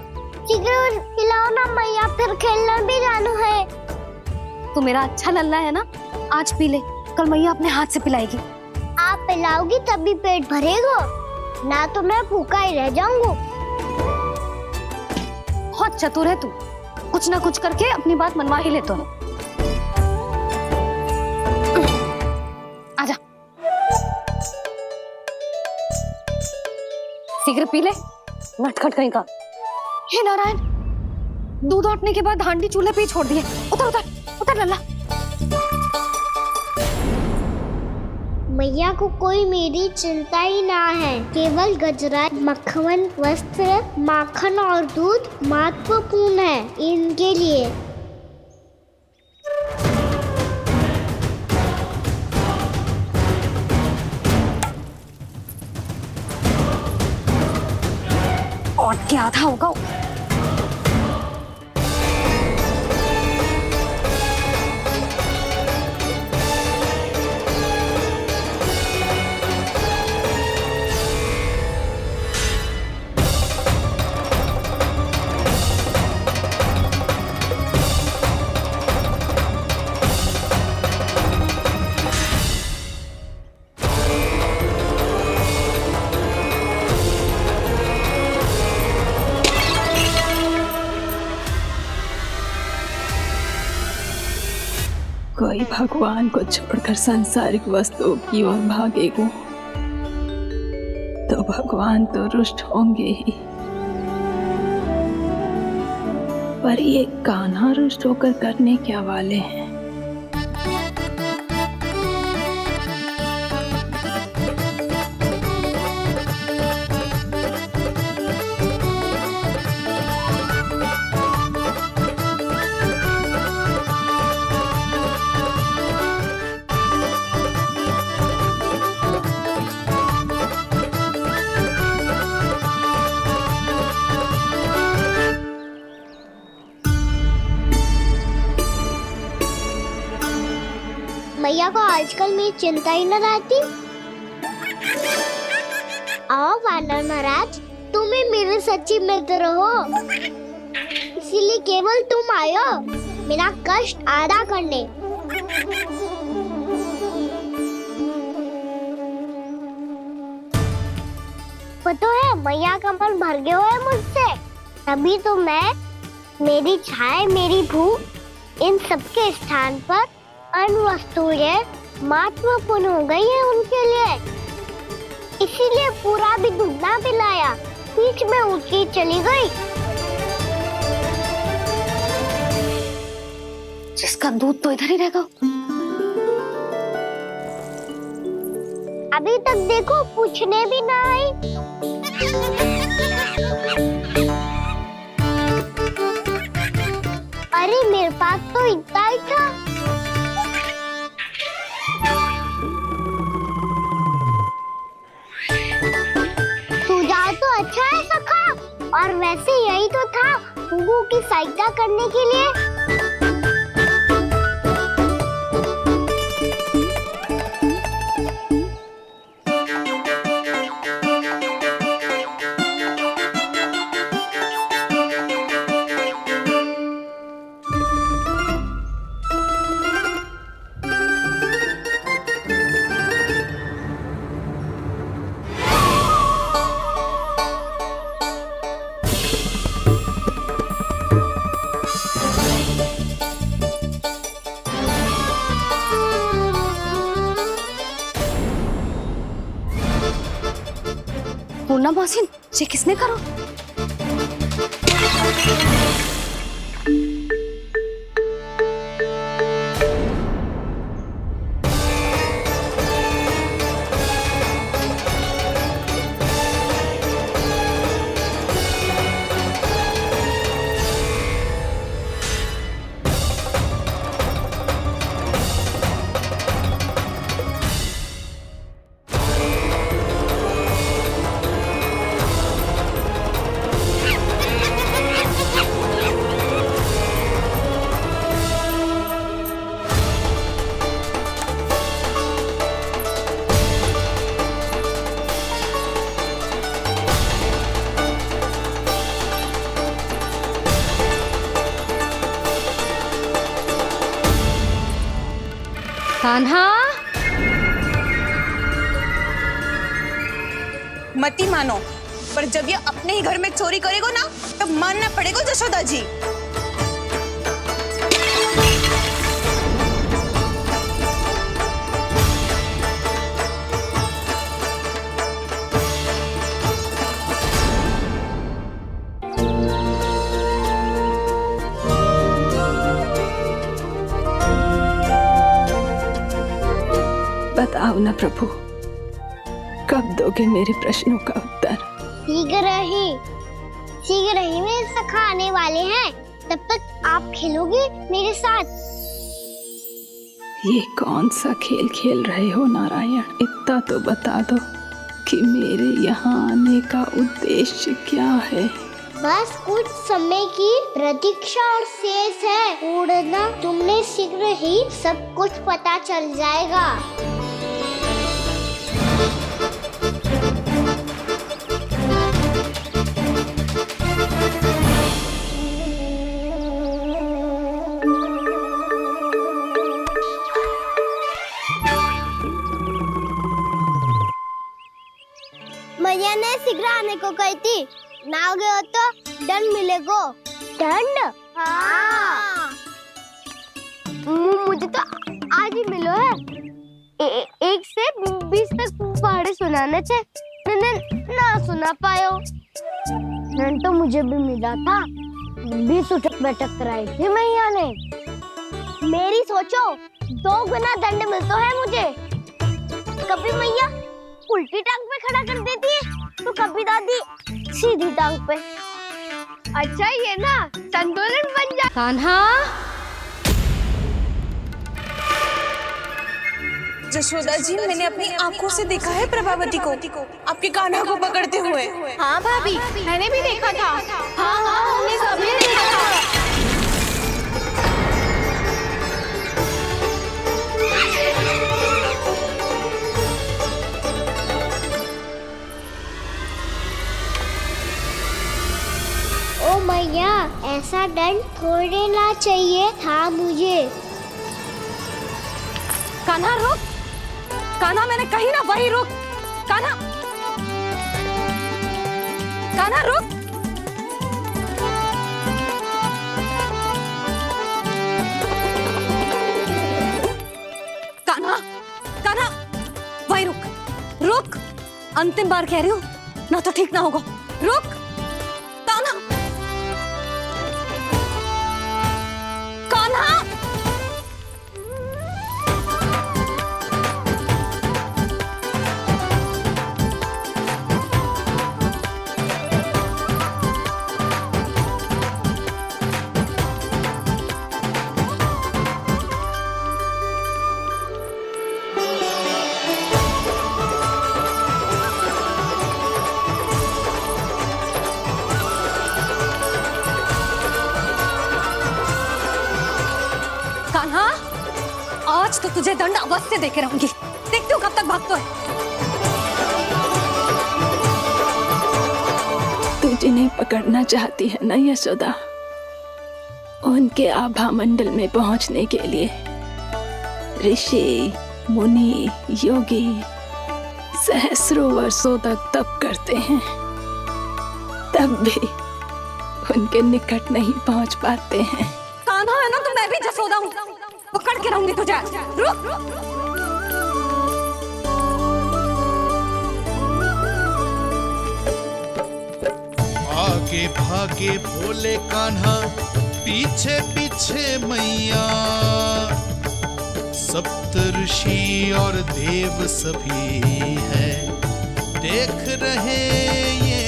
शीघ्र पिलाओ ना मैया, फिर खेलना भी जाना है। तू मेरा अच्छा लल्ला है ना, आज पी ले, कल मैया अपने हाथ से पिलाएगी। आप पिलाओगी तभी पेट भरेगा, ना तो मैं भूखा ही रह जाऊंगा। बहुत चतुर है तू, कुछ ना कुछ करके अपनी बात मनवा ही लेता है। आजा, शीघ्र पी ले, नटखट कहीं का। हे नारायण, दूध औटने के बाद हांडी चूल्हे पे ही छोड़ दिए। उतर उतर उतर लल्ला। मैया को कोई मेरी चिंता ही ना है, केवल गजरा, मक्खन, वस्त्र, माखन और दूध महत्वपूर्ण है इनके लिए। और क्या आधा होगा। कोई भगवान को छोड़कर सांसारिक वस्तुओं की ओर भागेगा तो भगवान तो रुष्ट होंगे ही, पर ये कान्हा रुष्ट होकर करने क्या वाले हैं? मैया को आजकल मेरी चिंता ही न रहती। आओ वानर महाराज, तुम ही मेरे सच्ची मित्र हो, इसीलिए केवल तुम आयो मेरा कष्ट आधा करने। पता है मैया का मन भर गया है मुझसे, तभी तो मैं, मेरी छाया, मेरी भूख, इन सबके स्थान पर अन्य वस्तुएं महत्वपूर्ण हो गई है उनके लिए, इसीलिए पूरा भी दूध ना पिलाया, बीच में उठ के चली गई। जिसका दूध तो इधर ही रहेगा। अभी तक देखो पूछने भी ना आई। अरे मेरे पास तो इतना ही था। सुझाव तो अच्छा है सखा, और वैसे यही तो था गुगु की सहायता करने के लिए। पूर्णा मौसी, ये किसने करो? कान्हा, मती मानो, पर जब ये अपने ही घर में चोरी करेगा ना, तब मानना पड़ेगा जशोदा जी। बताओ ना प्रभु, कब दोगे मेरे प्रश्नों का उत्तर? शीघ्र ही मेरे सखा आने वाले हैं, तब तक आप खेलोगे मेरे साथ। ये कौन सा खेल खेल रहे हो नारायण? इतना तो बता दो कि मेरे यहाँ आने का उद्देश्य क्या है? बस कुछ समय की प्रतीक्षा और शेष है। उड़ना तुमने शीघ्र ही सब कुछ पता चल जाएगा। मैया ने शीघ्र आने को कही थी, ना हो गए तो दंड मिलेगा। दंड? हाँ। मुझे तो आज ही मिलो है। 1 से 20 तक पहाड़े सुनाने थे, मैंने ना सुना पायो। दंड तो मुझे भी मिला था, 20 उठक बैठक कराई थी मैया ने। मेरी सोचो, 2 गुना दंड मिलता है मुझे। कभी मैया उल्टी टांग पे खड़ा कर देती है, तो कभी दादी सीधी टांग पे। अच्छा ये ना संतुलन बन जा। कान्हा, जशोदा जी, मैंने अपनी आंखों से देखा है प्रभावती को आपके कान्हा को पकड़ते हुए। हाँ भाभी, मैंने भी देखा था। हाँ हमने सभी देखा था। ओ मैया, ऐसा दंड थोड़े ना चाहिए था मुझे। कान्हा रुक, कान्हा मैंने कही ना वही रुक। कान्हा, कान्हा रुक। कान्हा, कान्हा वही रुक, रुक। अंतिम बार कह रही हूँ, ना तो ठीक ना होगा। रुक कान्हा, कान्हा। कान्हा, आज तो तुझे दंड अवश्य देके रहूंगी। देखती हूँ कब तक भागता है। तू जिन्हें पकड़ना चाहती है ना यशोदा, उनके आभा मंडल में पहुंचने के लिए ऋषि, मुनि, योगी सहस्रों वर्षों तक तप करते हैं, तब भी उनके निकट नहीं पहुंच पाते हैं। कान्हा है ना, तो मैं भी जसोदा हूँ, पकड़ के रहूंगी तुझे। रुक। आगे भागे भोले कान्हा, पीछे पीछे मैया। सप्तऋषि और देव सभी हैं, देख रहे ये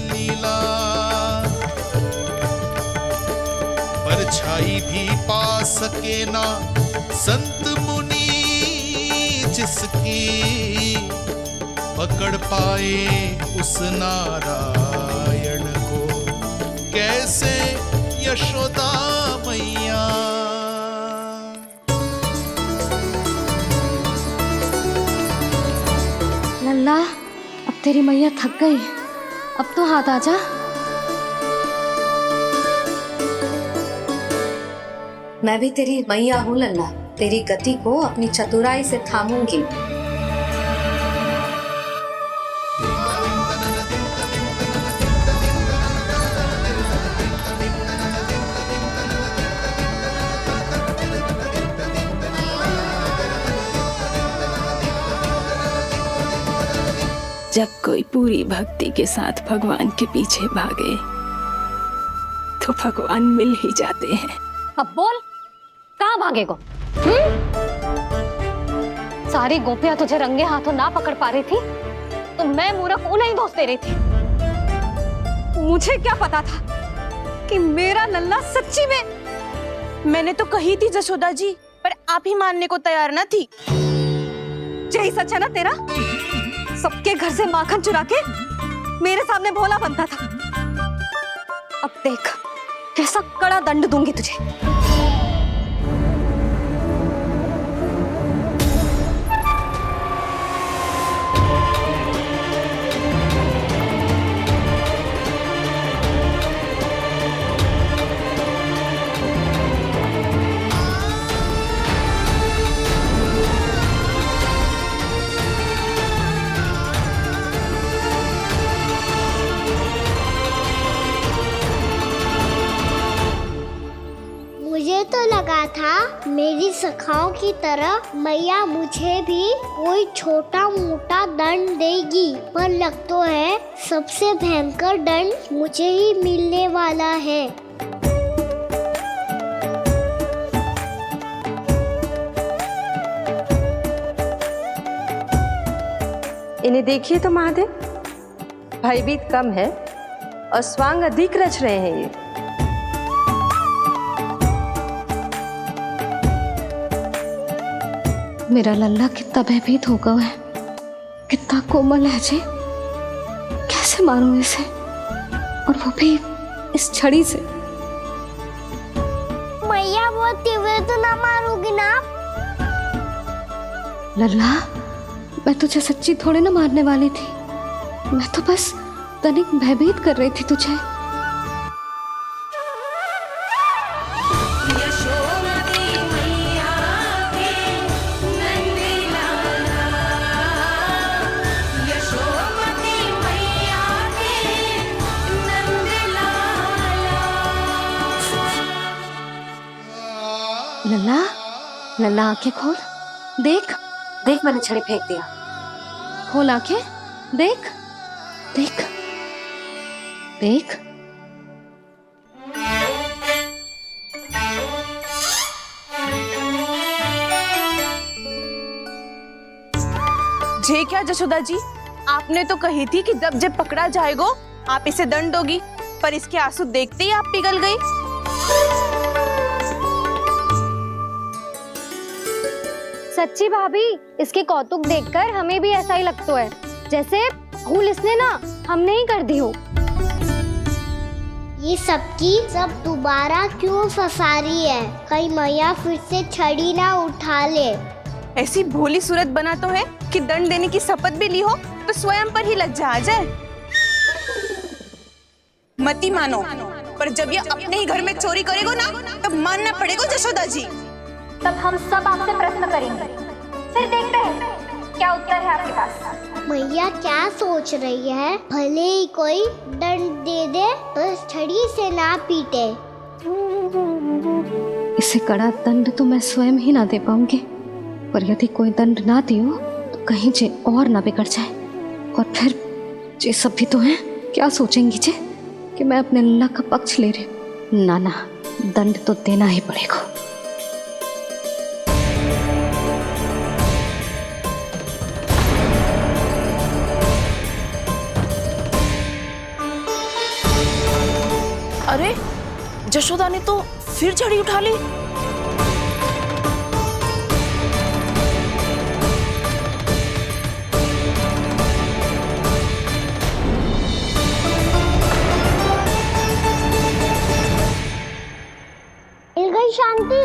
लीला। परछाई भी पा सके ना संत मुनि जिसकी, पकड़ पाए उस नारायण को कैसे यशोदा मैया। लल्ला, अब तेरी मैया थक गई, अब तो हाथ आजा। मैं भी तेरी मैया हूँ लल्ला। तेरी गति को अपनी चतुराई से थामूंगी। जब कोई पूरी भक्ति के साथ भगवान के पीछे भागे तो भगवान मिल ही जाते हैं। अब बोल, कहाँ भागेगो? सारी गोपियां तुझे रंगे हाथों ना पकड़ पा रही थी तो मैं मूर्ख उन्हें ही दोष दे रही थी। मुझे क्या पता था कि मेरा लल्ला सच्ची में। मैंने तो कही थी जशोदा जी, पर आप ही मानने को तैयार न थी। यही सच है ना तेरा? सबके घर से माखन चुरा के मेरे सामने भोला बनता था। अब देख कैसा कड़ा दंड दूंगी तुझे। मुझे तो लगा था मेरी सखाओं की तरह मैया मुझे भी कोई छोटा मोटा दंड देगी, पर लग तो है सबसे भयंकर दंड मुझे ही मिलने वाला है। इन्हें देखिए तो महादेव, भयभीत कम है और स्वांग अधिक रच रहे हैं ये। मेरा लल्ला कितना भयभीत होगा है, कितना कोमल है जी। कैसे मारूं इसे, और वो भी इस छड़ी से। मैया बहुत तीव्र तो ना मारोगी ना? लल्ला, मैं तुझे सच्ची थोड़े ना मारने वाली थी। मैं तो बस तनिक भयभीत कर रही थी तुझे। लल्ला, लल्ला आंखें खोल, देख देख मैंने छड़ी फेंक दिया। खोल आंखें, देख देख देख। जे क्या जशोदा जी, आपने तो कही थी कि जब पकड़ा जाएगा आप इसे दंड दोगी, पर इसके आंसू देखते ही आप पिघल गई। सच्ची भाभी, इसके कौतुक देखकर हमें भी ऐसा ही लगता है जैसे भूल इसने ना हमने ही कर दी हो। ये सब दोबारा क्यों फंसा रही है? कहीं मैया फिर से छड़ी ना उठा ले। ऐसी भोली सूरत बना तो है कि दंड देने की शपथ भी ली हो तो स्वयं पर ही लज्जा आ जाए। मती मानो, पर जब ये अपने ही घर में चोरी करेगो ना तब मानना पड़ेगा जशोदा जी। तब हम सब आपसे प्रश्न करेंगे, फिर देखते हैं क्या उत्तर है आपके पास। मैया क्या सोच रही है? भले ही कोई दंड दे दे, बस छड़ी से ना पीटे। इसे कड़ा दंड तो मैं स्वयं ही ना दे पाऊंगी, पर यदि कोई दंड ना दियो तो कहीं जे और ना बिगड़ जाए। और फिर जे सब भी तो हैं, क्या सोचेंगी जे कि मैं अपने लल्ला का पक्ष ले रही हूँ। ना ना, दंड तो देना ही पड़ेगा। अरे जशोदा ने तो फिर छड़ी उठा ली। मिल गई शांति,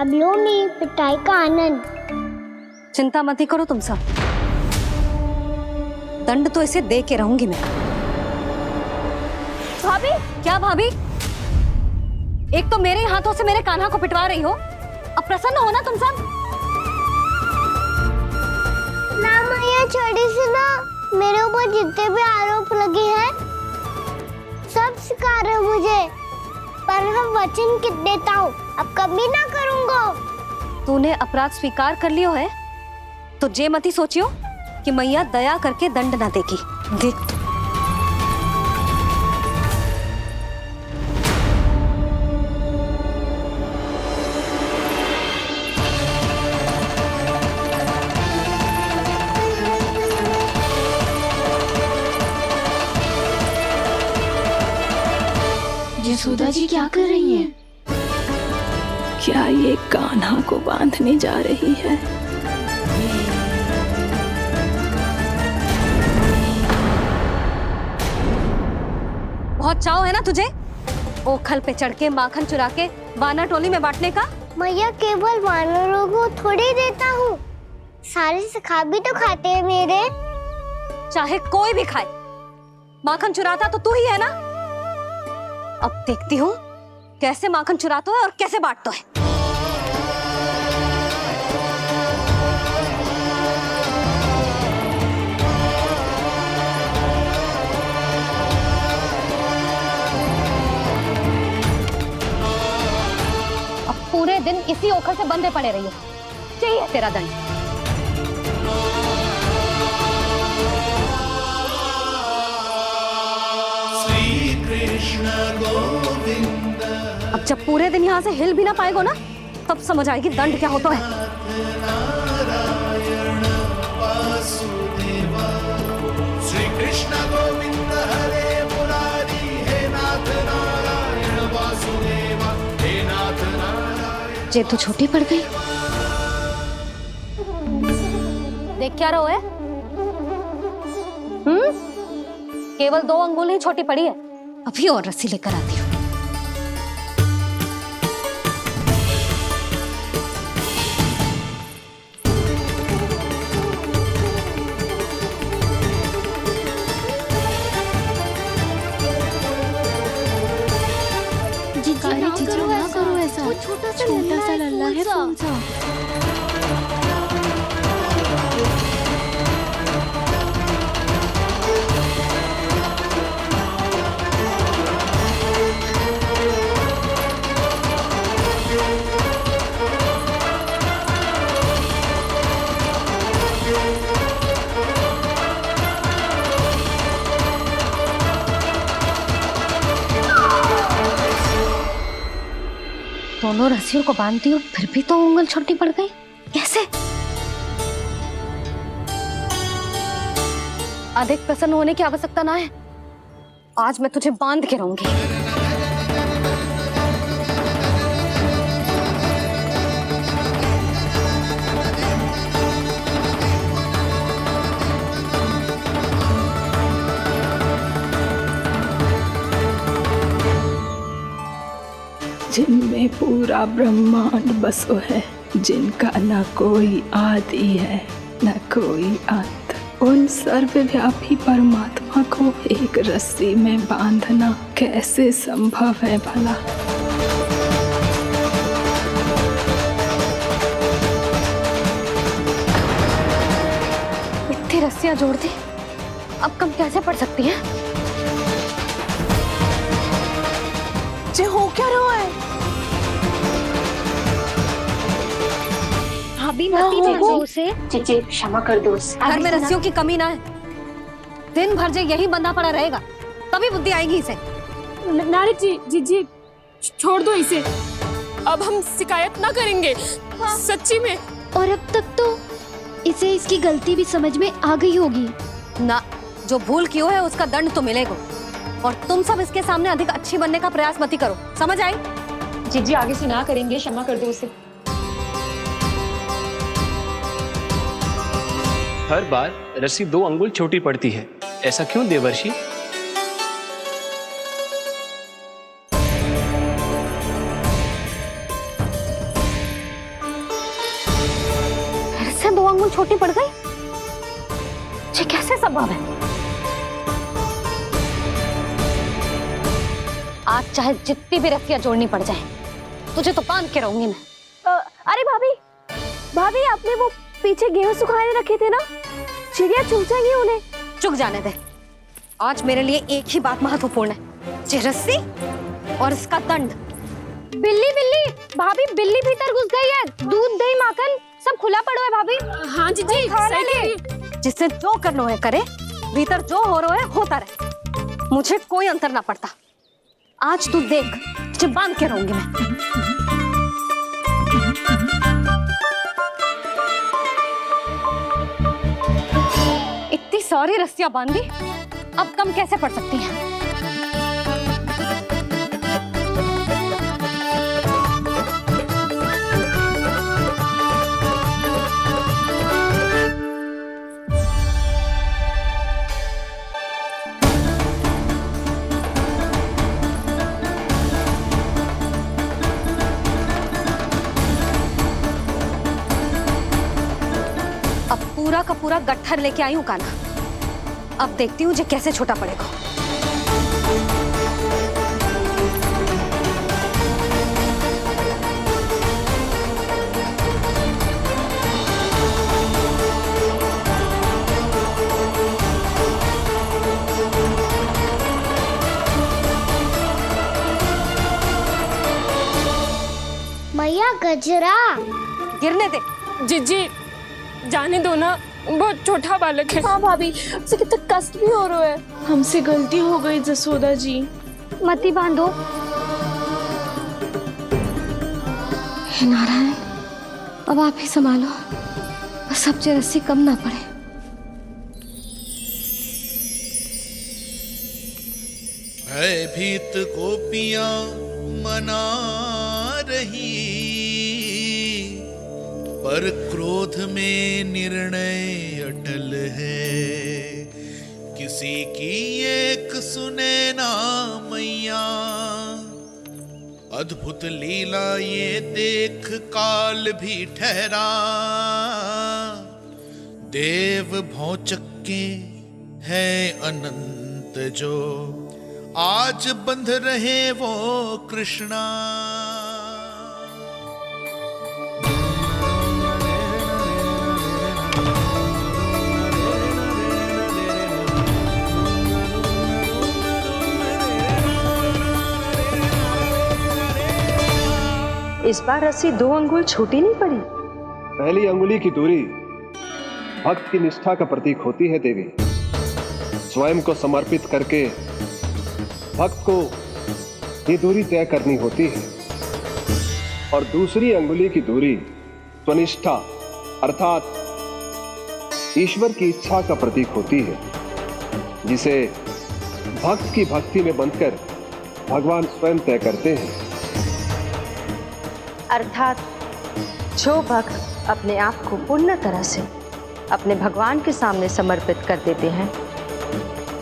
अब लो मेरी पिटाई का आनंद। चिंता मत ही करो तुम सब, दंड तो इसे दे के रहूंगी मैं। भाभी, क्या भाभी? एक तो मेरे हाथों से मेरे कान्हा को पिटवा रही हो, अब प्रसन्न हो ना तुम सब? ना मैया छोड़ी से ना मेरे ऊपर जितने भी आरोप लगे हैं सब स्वीकार है मुझे, पर मैं वचन देता हूँ अब कभी ना करूँगा। तूने अपराध स्वीकार कर लियो है तो जे मती सोचियो कि मैया दया करके दंड ना देगी। देख यशोदा जी क्या कर रही हैं? क्या ये कान्हा को बांधने जा रही है? बहुत चाव है ना तुझे ओखल पे चढ़ के माखन चुरा के वानर टोली में बांटने का? मैया केवल वानरों को थोड़ी देता हूँ, सारे सखा भी तो खाते हैं मेरे। चाहे कोई भी खाए, माखन चुराता तो तू ही है ना। अब देखती हूँ कैसे माखन चुराता है और कैसे बांटता है। अब पूरे दिन इसी ओखल से बंधे पड़े रहिए, चाहिए तेरा दंड। अब जब पूरे दिन यहाँ से हिल भी ना पाएगो ना, तब समझ आएगी दंड क्या होता है। श्री कृष्ण गोविंद हरे मुरारी, हे नाथ नारायण वासुदेव, हे नाथ नारायण। जे तू छोटी पड़ गई, देख क्या रहो है? केवल 2 अंगुल ही छोटी पड़ी है, अभी और रस्सी लेकर आती हूँ। जीजी ना करो ऐसा, छोटा सा लल्ला है कौन सा? दोनों रस्सियों को बांधती हूँ फिर भी तो उंगल छोटी पड़ गई, कैसे? अधिक प्रसन्न होने की आवश्यकता ना है, आज मैं तुझे बांध के रहूंगी। जिनमें पूरा ब्रह्मांड बसो है, जिनका न कोई आदि है न कोई अंत, उन सर्वव्यापी परमात्मा को एक रस्सी में बांधना कैसे संभव है भला? इतनी रस्सियां जोड़ दी, अब कम कैसे पड़ सकती हैं? जे हो क्या रहा है? भाभी मत उसे, चीची क्षमा कर दो उसे। घर में रस्सियों की कमी ना है, दिन भर जो यही बंधा पड़ा रहेगा तभी बुद्धि आएगी इसे। नारद जी जी छोड़ दो इसे, अब हम शिकायत ना करेंगे। सच्ची में। और अब तक तो इसे इसकी गलती भी समझ में आ गई होगी ना। जो भूल की है उसका दंड तो मिलेगा, और तुम सब इसके सामने अधिक अच्छी बनने का प्रयास मत ही करो, समझ आई? जीजी आगे से ना करेंगे, क्षमा कर दो उसे। हर बार रस्सी 2 अंगुल छोटी पड़ती है, ऐसा क्यों देवर्षि? फिर से 2 अंगुल छोटी पड़ गई, ये कैसे संभव है? आज चाहे जितनी भी रस्सियां जोड़नी पड़ जाए, तुझे तो बांध के रहूंगी मैं। अरे भाभी, भाभी आपने वो पीछे गेहूं सुखाने रखे थे ना, चिड़िया चुग जाएंगी उन्हें। चुग जाने दे। आज मेरे लिए एक ही बात महत्वपूर्ण है, ये रस्सी और इसका दंड। बिल्ली बिल्ली, भाभी बिल्ली भीतर घुस गई है। दूध दही माखन सब खुला पड़ो है भाभी। हाँ जी जी, जिससे जो करना है करे, भीतर जो हो रहा है होता रहे, मुझे कोई अंतर ना पड़ता। आज तू देख, तुझे बांध के रहूंगी मैं। इतनी सारी रस्सियां बांधी, अब कम कैसे पड़ सकती हैं? पूरा का पूरा गट्ठर लेके आई हूँ कान्हा। अब देखती हूँ जे कैसे छोटा पड़ेगा। मैया गजरा गिरने दे। जीजी जाने दो ना, बहुत छोटा बालक है। हाँ भाभी, उसे कितना कष्ट भी हो रहा है। हमसे गलती हो गई जसोदा जी। मती बांधो। हे नारायण, अब आप ही संभालो, बस अब जे रस्सी कम ना पड़े। भयभीत गोपियां मना रही, पर क्रोध में निर्णय अटल है। किसी की एक सुने ना मैया, अद्भुत लीला ये देख काल भी ठहरा। देव भौचक्के है अनंत जो, आज बंध रहे वो कृष्णा। इस बार रस्सी 2 अंगुल छोटी नहीं पड़ी। पहली अंगुली की दूरी भक्त की निष्ठा का प्रतीक होती है देवी। स्वयं को समर्पित करके भक्त को ये दूरी तय करनी होती है। और दूसरी अंगुली की दूरी स्वनिष्ठा अर्थात ईश्वर की इच्छा का प्रतीक होती है, जिसे भक्त की भक्ति में बंधकर भगवान स्वयं तय करते हैं। अर्थात जो भक्त अपने आप को पूर्ण तरह से अपने भगवान के सामने समर्पित कर देते हैं,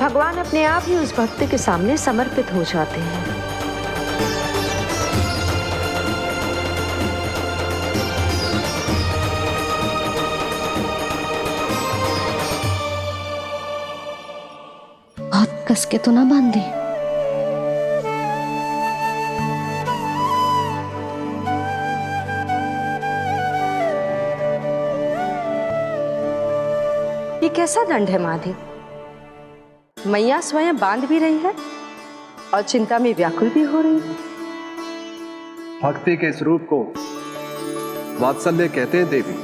भगवान अपने आप ही उस भक्त के सामने समर्पित हो जाते हैं। बहुत कस के तो ना बांधी। ये कैसा दंड है माधी? मैया स्वयं बांध भी रही है और चिंता में व्याकुल भी हो रही है। भक्ति के स्वरूप को वात्सल्य कहते हैं देवी।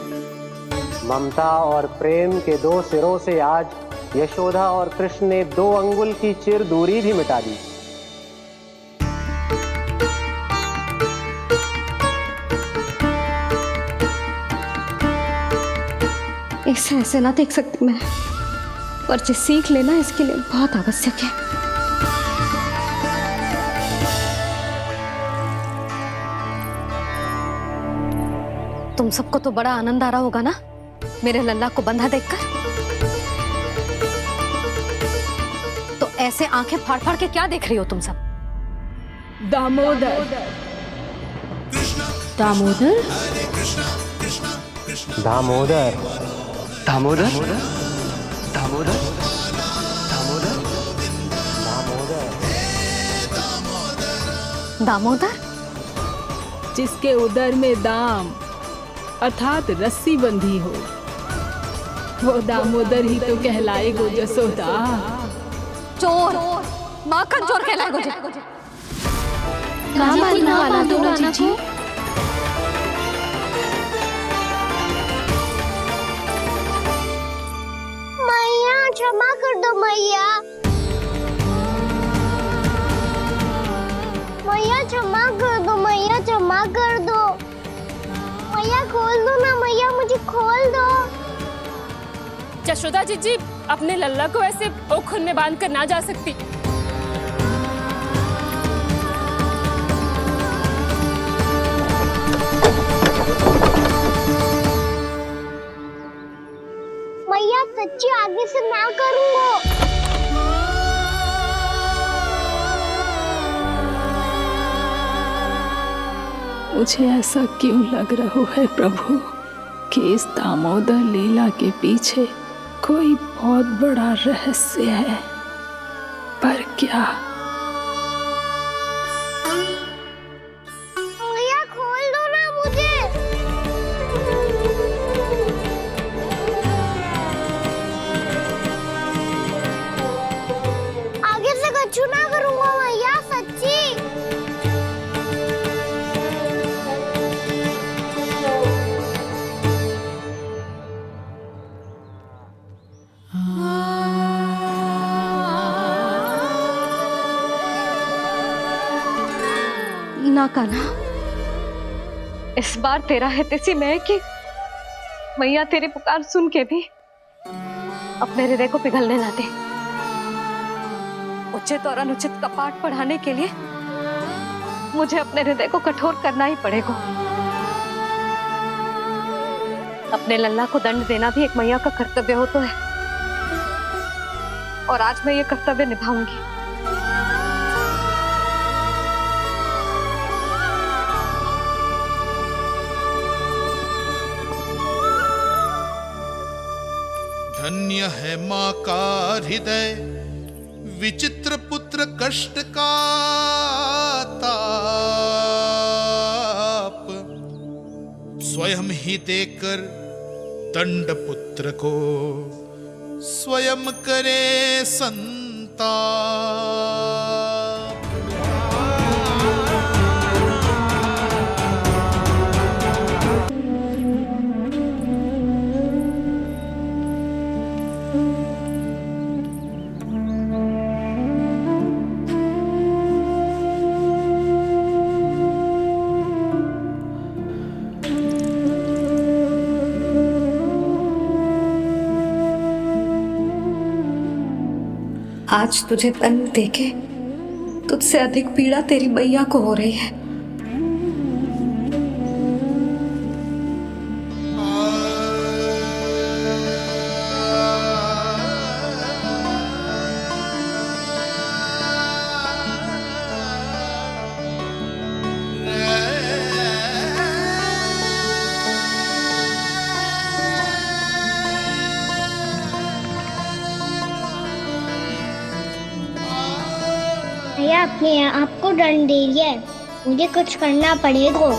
ममता और प्रेम के 2 सिरों से आज यशोदा और कृष्ण ने 2 अंगुल की चिर दूरी भी मिटा दी। ऐसे ऐसे ना देख सकती मैं, पर जो सीख लेना इसके लिए बहुत आवश्यक है। तुम सबको तो बड़ा आनंद आ रहा होगा ना मेरे लल्ला को बंधा देखकर। तो ऐसे आंखें फाड़ फाड़ के क्या देख रही हो तुम सब? दामोदर। दामोदर? दामोदर। दामोदर? दामोदर? दामोदर? जिसके उदर में दाम अर्थात रस्सी बंधी हो। वो दामोदर ही तो कहलाए गो जसोदा। चोर, माखन चोर कहलाए गो। ना दोनों जी। मैया क्षमा कर दो मैया। मैया क्षमा कर दो, मैया क्षमा कर दो। मैया खोल दो ना मैया, मुझे खोल दो। जशोदा जी अपने लल्ला को ऐसे ओखुन में बांध कर ना जा सकती। मैया सच्ची आगे से ना करूंगा। मुझे ऐसा क्यों लग रहा है प्रभु कि इस दामोदर लीला के पीछे कोई बहुत बड़ा रहस्य है, पर क्या? मैया खोल दो ना मुझे। आगे से कछु ना करूंगा मैया, सच्ची। ना कान्हा, इस बार तेरा हित इसी में है कि मैया तेरी पुकार सुन के भी अपने हृदय को पिघलने ना दे। उचित और अनुचित का पाठ पढ़ाने के लिए मुझे अपने हृदय को कठोर करना ही पड़ेगा। अपने लल्ला को दंड देना भी एक मैया का कर्तव्य हो तो है, और आज मैं ये कर्तव्य निभाऊंगी। धन्य है माँ का हृदय, विचित्र पुत्र कष्ट का ताप, स्वयं ही देकर दंड पुत्र को स्वयं करे संताप। आज तुझे दंड देके तुझसे अधिक पीड़ा तेरी मैया को हो रही है। भैया अपने आप को दंड दे रही है, मुझे कुछ करना पड़ेगा।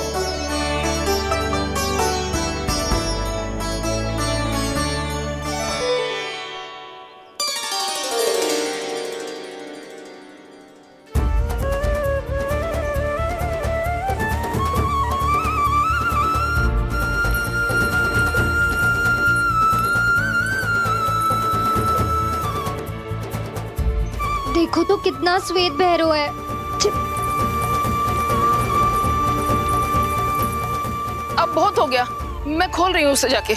देखो तो कितना श्वेत भैरव है। अब बहुत हो गया, मैं खोल रही हूँ उसे जाके।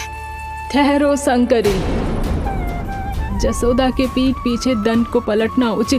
ठहरो शंकरी, जसोदा के पीठ पीछे दंड को पलटना उचित